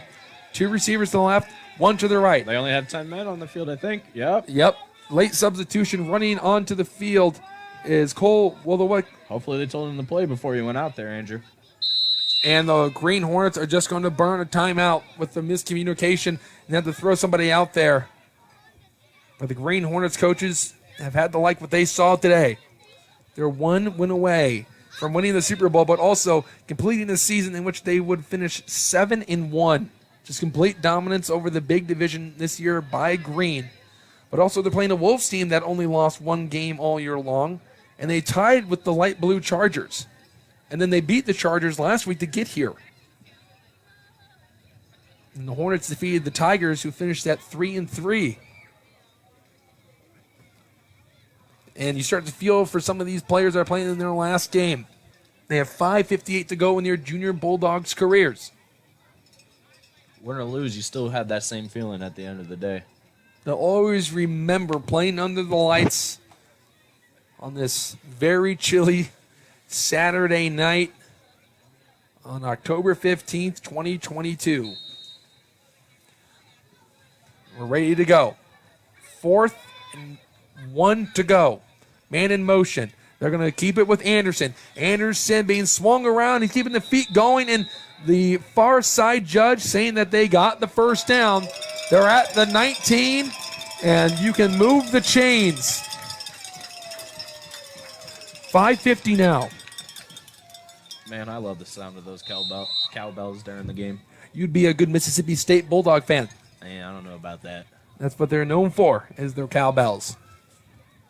2 receivers to the left, 1 to the right. They only have 10 men on the field, I think. Yep. Late substitution running onto the field is Cole Wilderwick. Hopefully they told him to play before he went out there, Andrew. And the Green Hornets are just going to burn a timeout with the miscommunication and have to throw somebody out there. But the Green Hornets coaches have had to like what they saw today. They're 1 win away from winning the Super Bowl, but also completing a season in which they would finish 7-1. Just complete dominance over the big division this year by Green. But also they're playing a Wolves team that only lost 1 game all year long, and they tied with the light blue Chargers. And then they beat the Chargers last week to get here. And the Hornets defeated the Tigers, who finished at 3-3. And you start to feel for some of these players that are playing in their last game. They have 5:58 to go in their junior Bulldogs careers. Win or lose, you still have that same feeling at the end of the day. They'll always remember playing under the lights on this very chilly Saturday night on October 15th, 2022. We're ready to go. 4th and 1 to go. Man in motion. They're going to keep it with Anderson. Anderson being swung around. He's keeping the feet going, and the far side judge saying that they got the first down. They're at the 19, and you can move the chains. 5:50 now. Man, I love the sound of those cowbells during the game. You'd be a good Mississippi State Bulldog fan. Man, I don't know about that. That's what they're known for, is their cowbells.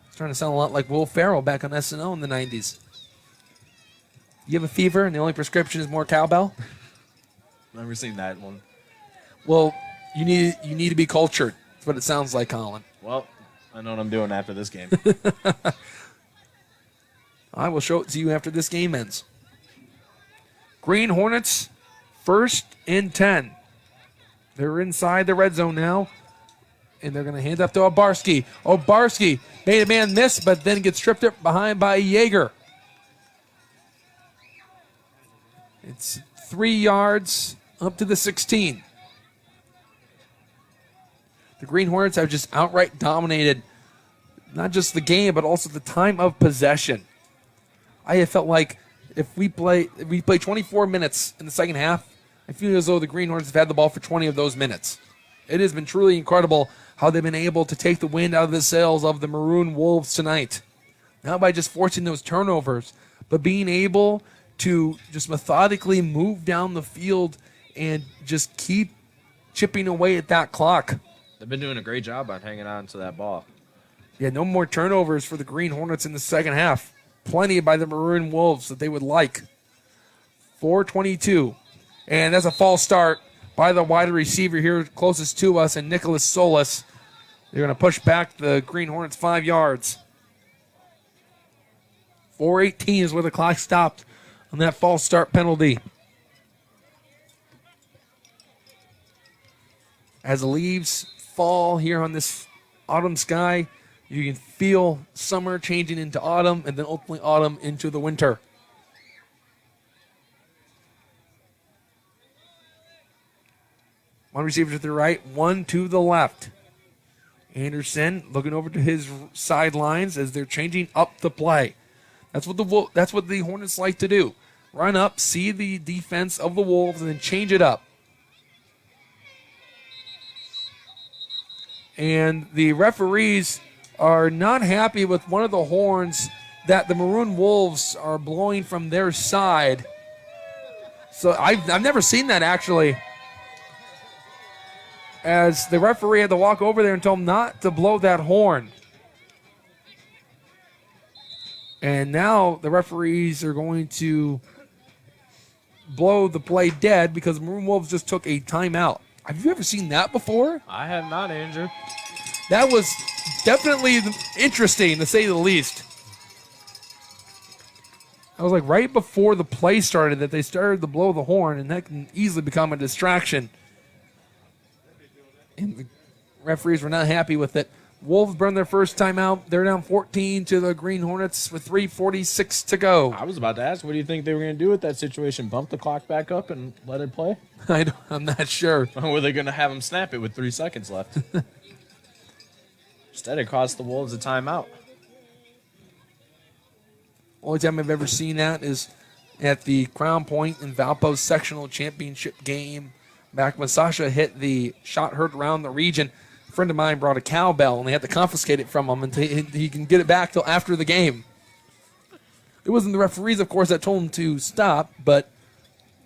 It's trying to sound a lot like Will Ferrell back on SNL in the 90s. You have a fever and the only prescription is more cowbell? Never seen that one. Well, you need to be cultured. That's what it sounds like, Colin. Well, I know what I'm doing after this game. I will show it to you after this game ends. Green Hornets, 1st and 10. They're inside the red zone now, and they're going to hand up to Obarski. Obarski made a man miss, but then gets stripped up behind by Yeager. It's 3 yards up to the 16. The Green Hornets have just outright dominated not just the game, but also the time of possession. I have felt like if we play 24 minutes in the second half, I feel as though the Green Hornets have had the ball for 20 of those minutes. It has been truly incredible how they've been able to take the wind out of the sails of the Maroon Wolves tonight. Not by just forcing those turnovers, but being able to just methodically move down the field and just keep chipping away at that clock. They've been doing a great job on hanging on to that ball. Yeah, no more turnovers for the Green Hornets in the second half. Plenty by the Maroon Wolves that they would like. 4:22. And that's a false start by the wide receiver here closest to us, and Nicholas Solis. They're going to push back the Green Hornets 5 yards. 4:18 is where the clock stopped on that false start penalty. As the leaves fall here on this autumn sky, you can feel summer changing into autumn and then ultimately autumn into the winter. One receiver to the right, one to the left. Anderson looking over to his sidelines as they're changing up the play. That's what the Hornets like to do. Run up, see the defense of the Wolves, and then change it up. And the referees are not happy with one of the horns that the Maroon Wolves are blowing from their side. So I've never seen that, actually. As the referee had to walk over there and tell him not to blow that horn. And now the referees are going to blow the play dead because the Maroon Wolves just took a timeout. Have you ever seen that before? I have not, Andrew. That was definitely interesting, to say the least. I was like right before the play started that they started to blow the horn, and that can easily become a distraction. And the referees were not happy with it. Wolves burned their first timeout. They're down 14 to the Green Hornets with 3:46 to go. I was about to ask, what do you think they were going to do with that situation? Bump the clock back up and let it play? I'm not sure. Or were they going to have them snap it with 3 seconds left? Instead, it cost the Wolves a timeout. Only time I've ever seen that is at the Crown Point and Valpo sectional championship game back when Sasha hit the shot heard around the region. A friend of mine brought a cowbell, and they had to confiscate it from him until he can get it back till after the game. It wasn't the referees, of course, that told him to stop, but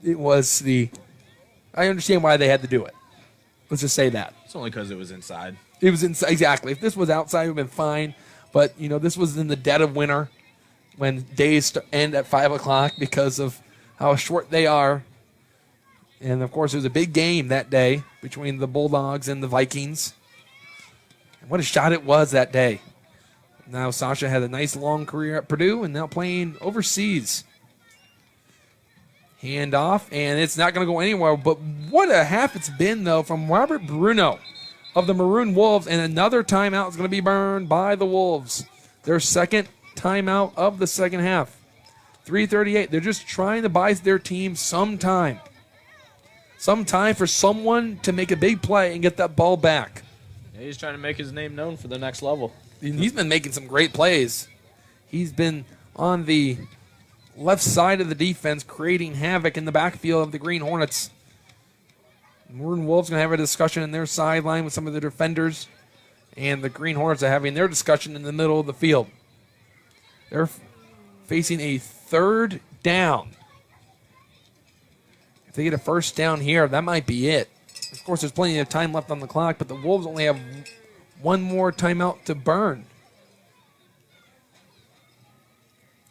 it was I understand why they had to do it. Let's just say that. It's only because it was inside. It was inside, exactly. If this was outside, it would have been fine. But, this was in the dead of winter when days end at 5 o'clock because of how short they are. And, of course, it was a big game that day between the Bulldogs and the Vikings. And what a shot it was that day. Now Sasha had a nice long career at Purdue and now playing overseas. Hand off, and it's not going to go anywhere. But what a half it's been, though, from Robert Bruno of the Maroon Wolves. And another timeout is going to be burned by the Wolves. Their second timeout of the second half. 3:38. They're just trying to buy their team some time. Some time for someone to make a big play and get that ball back. Yeah, he's trying to make his name known for the next level. And he's been making some great plays. He's been on the left side of the defense, creating havoc in the backfield of the Green Hornets. Maroon Wolves going to have a discussion in their sideline with some of the defenders, and the Green Hornets are having their discussion in the middle of the field. They're facing a third down. If they get a first down here, that might be it. Of course, there's plenty of time left on the clock, but the Wolves only have one more timeout to burn.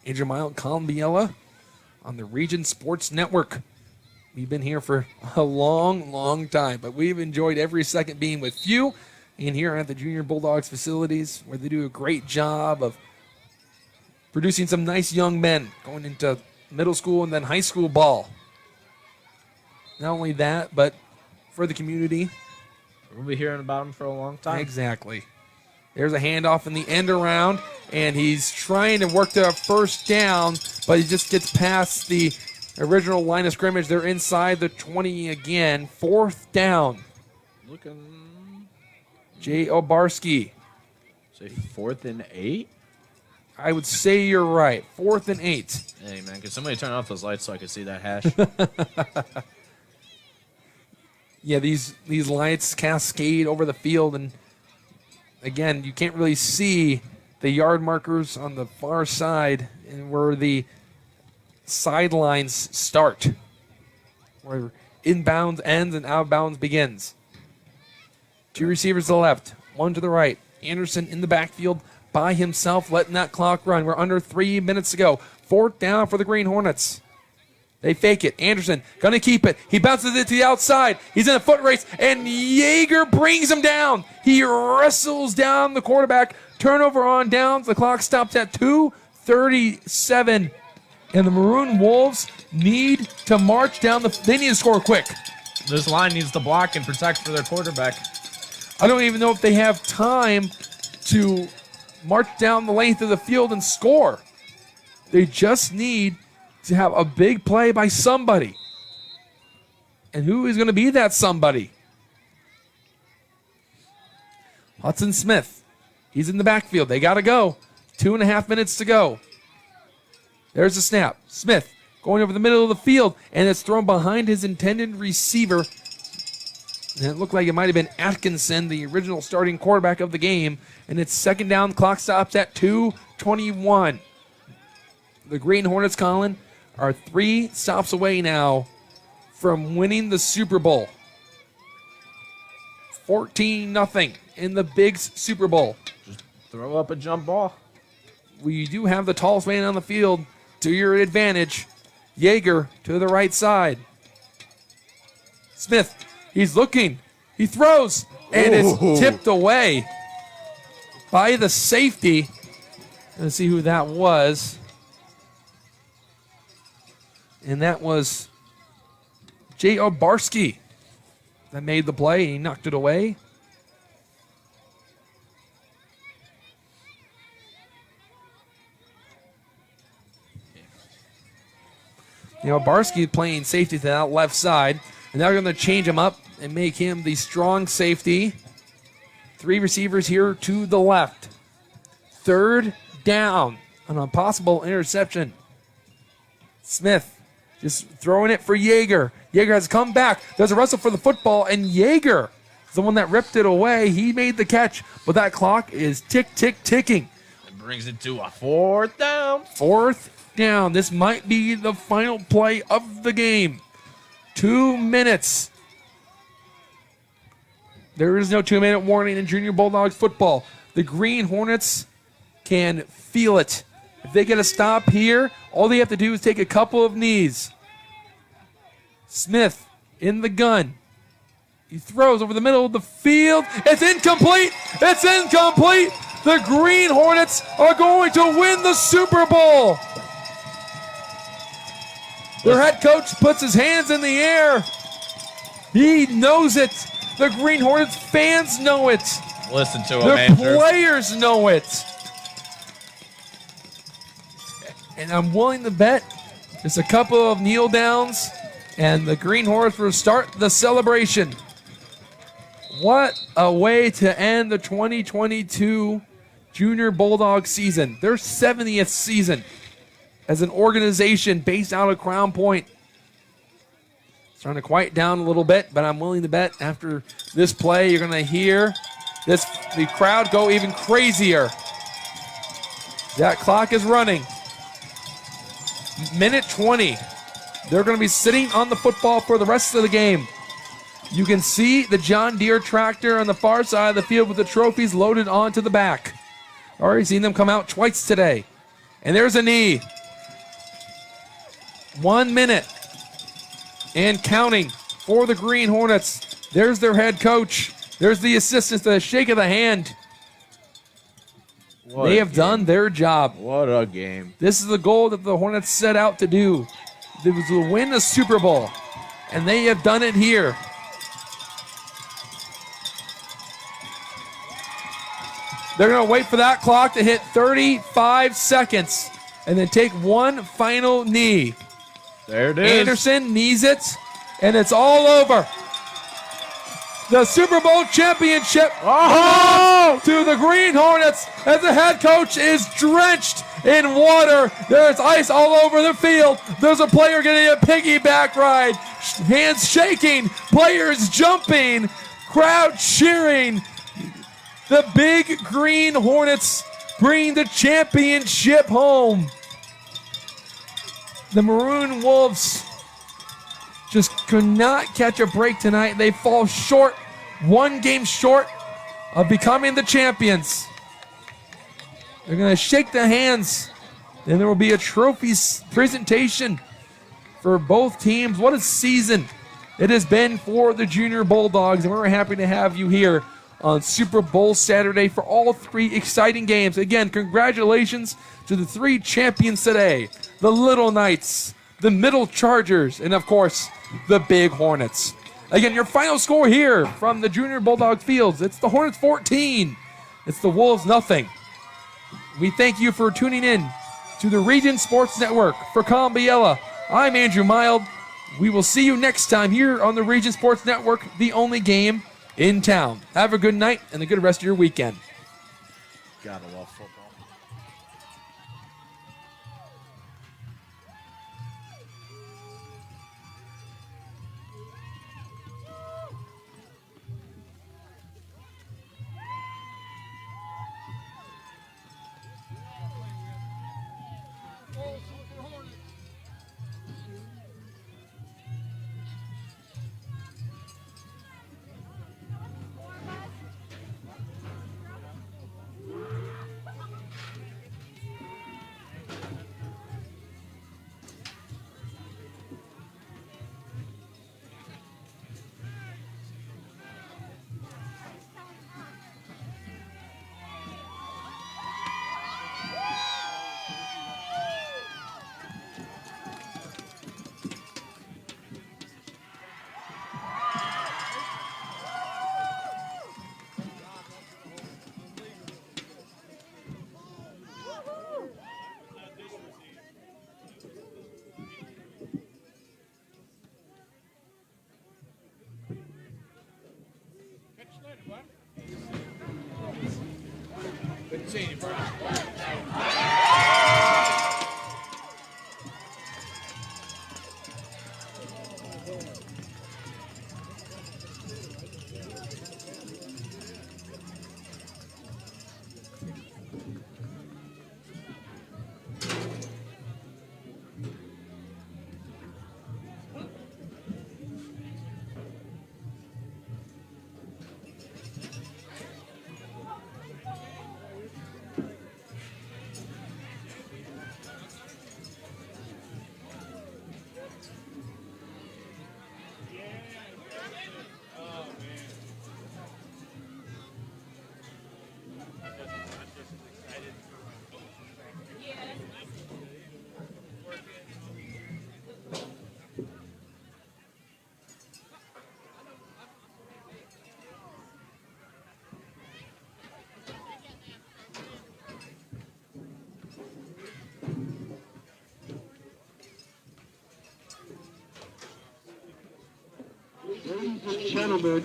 Andrew Mile, Colin Biella on the Region Sports Network. We've been here for a long, long time, but we've enjoyed every second being with you and here at the Junior Bulldogs facilities, where they do a great job of producing some nice young men going into middle school and then high school ball. Not only that, but for the community. We'll be hearing about them for a long time. Exactly. There's a handoff in the end around, and he's trying to work to a first down, but he just gets past the original line of scrimmage. They're inside the 20 again. Fourth down. Looking. Jay Obarski. Say 4th and 8? I would say you're right. 4th and 8. Hey, man, can somebody turn off those lights so I can see that hash? Yeah, these lights cascade over the field, and again, you can't really see the yard markers on the far side and where the sidelines start, where inbounds ends and outbounds begins. Two receivers to the left, one to the right. Anderson in the backfield by himself, letting that clock run. We're under 3 minutes to go. Fourth down for the Green Hornets. They fake it. Anderson going to keep it. He bounces it to the outside. He's in a foot race, and Yeager brings him down. He wrestles down the quarterback. Turnover on downs. The clock stops at 2:37, and the Maroon Wolves need to march down they need to score quick. This line needs to block and protect for their quarterback. I don't even know if they have time to march down the length of the field and score. They just need to have a big play by somebody. And who is going to be that somebody? Hudson Smith. He's in the backfield. They got to go. 2.5 minutes to go. There's the snap. Smith going over the middle of the field, and it's thrown behind his intended receiver. And it looked like it might have been Atkinson, the original starting quarterback of the game. And it's second down. The clock stops at 2:21. The Green Hornets, Colin, are 3 stops away now from winning the Super Bowl. 14-0 in the big Super Bowl. Just throw up a jump ball. We do have the tallest man on the field to your advantage. Yeager to the right side. Smith, he's looking. He throws, and it's tipped away by the safety. Let's see who that was. And that was Jay Obarski that made the play. He knocked it away. Obarski playing safety to that left side. And now they're going to change him up and make him the strong safety. 3 receivers here to the left. Third down on a possible interception. Smith just throwing it for Yeager. Yeager has come back. There's a wrestle for the football, and Yeager is the one that ripped it away. He made the catch, but that clock is ticking. It brings it to a 4th down. 4th down. This might be the final play of the game. 2 minutes. There is no 2-minute warning in Junior Bulldogs football. The Green Hornets can feel it. If they get a stop here, all they have to do is take a couple of knees. Smith in the gun. He throws over the middle of the field. It's incomplete. It's incomplete. The Green Hornets are going to win the Super Bowl. Their head coach puts his hands in the air. He knows it. The Green Hornets fans know it. Listen to him, Their Andrew. players know it. And I'm willing to bet just a couple of kneel downs, and the Green Hornets will start the celebration. What a way to end the 2022 Junior Bulldog season. Their 70th season. as an organization based out of Crown Point. Starting to quiet down a little bit, but I'm willing to bet after this play, you're going to hear the crowd go even crazier. That clock is running. Minute 20. They're going to be sitting on the football for the rest of the game. You can see the John Deere tractor on the far side of the field with the trophies loaded onto the back. Already seen them come out twice today. And there's a knee. 1 minute. And counting for the Green Hornets. There's their head coach. There's the assistants, the shake of the hand. They have done their job. What a game. This is the goal that the Hornets set out to do. It was to win the Super Bowl. And they have done it here. They're going to wait for that clock to hit 35 seconds and then take one final knee. There it is. Anderson knees it, and it's all over. The Super Bowl championship belongs to the Green Hornets as the head coach is drenched in water. There's ice all over the field. There's a player getting a piggyback ride. Hands shaking, players jumping, crowd cheering. The big Green Hornets bring the championship home. The Maroon Wolves just could not catch a break tonight. They fall short, one game short of becoming the champions. They're going to shake the hands. Then there will be a trophy presentation for both teams. What a season it has been for the Junior Bulldogs, and we're happy to have you here on Super Bowl Saturday for all three exciting games. Again, congratulations to the three champions today. The Little Knights, the Middle Chargers, and of course, the Big Hornets. Again, your final score here from the Junior Bulldog Fields. It's the Hornets 14. It's the Wolves nothing. We thank you for tuning in to the Region Sports Network. For Colin Biella, I'm Andrew Mild. We will see you next time here on the Region Sports Network, the only game in town. Have a good night and a good rest of your weekend. Gotta love football. Good seeing you, bro. Ladies and gentlemen,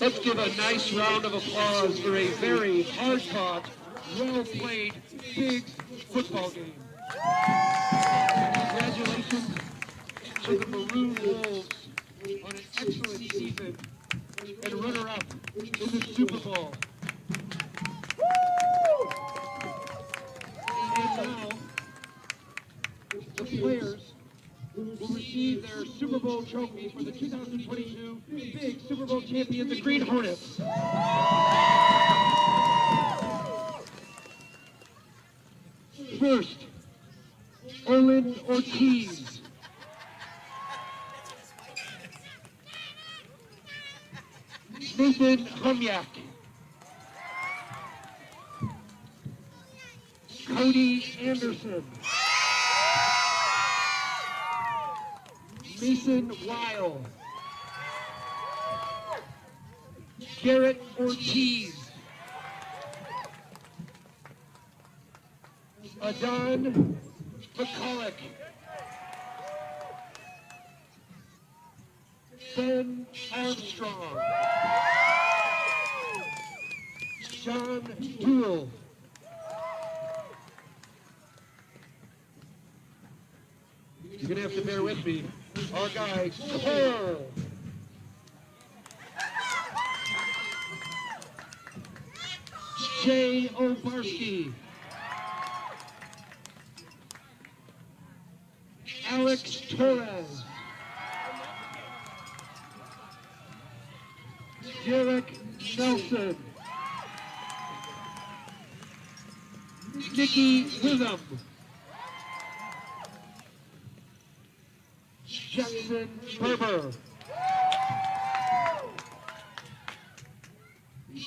let's give a nice round of applause for a very hard-fought, well-played, big football game. Congratulations to the Maroon Wolves on an excellent season and runner-up in the Super Bowl. And now, the players will receive their Super Bowl trophy for the 2022 big Super Bowl champions, the Green Hornets. First, Olin Ortiz. Nathan Humyak. Cody Anderson. Mason Weil. Garrett Ortiz. Adon McCulloch. Ben Armstrong. John Dool. You're gonna have to bear with me. Our guy, Cole. Jay Obarski. Alex Torres. Derek Nelson. Nikki Witham. Jackson Berber.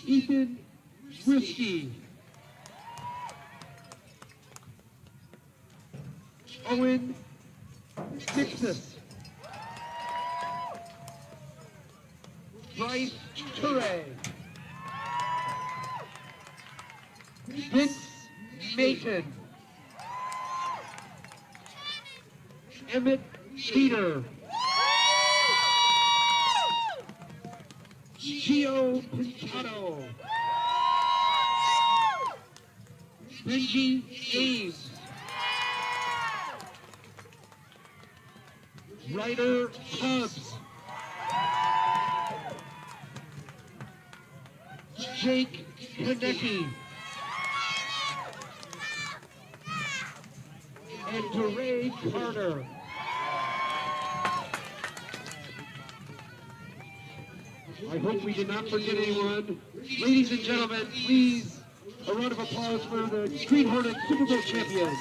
Ethan Risky. Owen Dixis. Bryce Ture. Vince Mason. Emmett Peter. Gio Pintado. Benji Ames. Ryder Tubbs. Jake Konecki. And DeRay Carter. I hope we did not forget anyone. Ladies and gentlemen, please, a round of applause for the Green Hornets Super Bowl champions.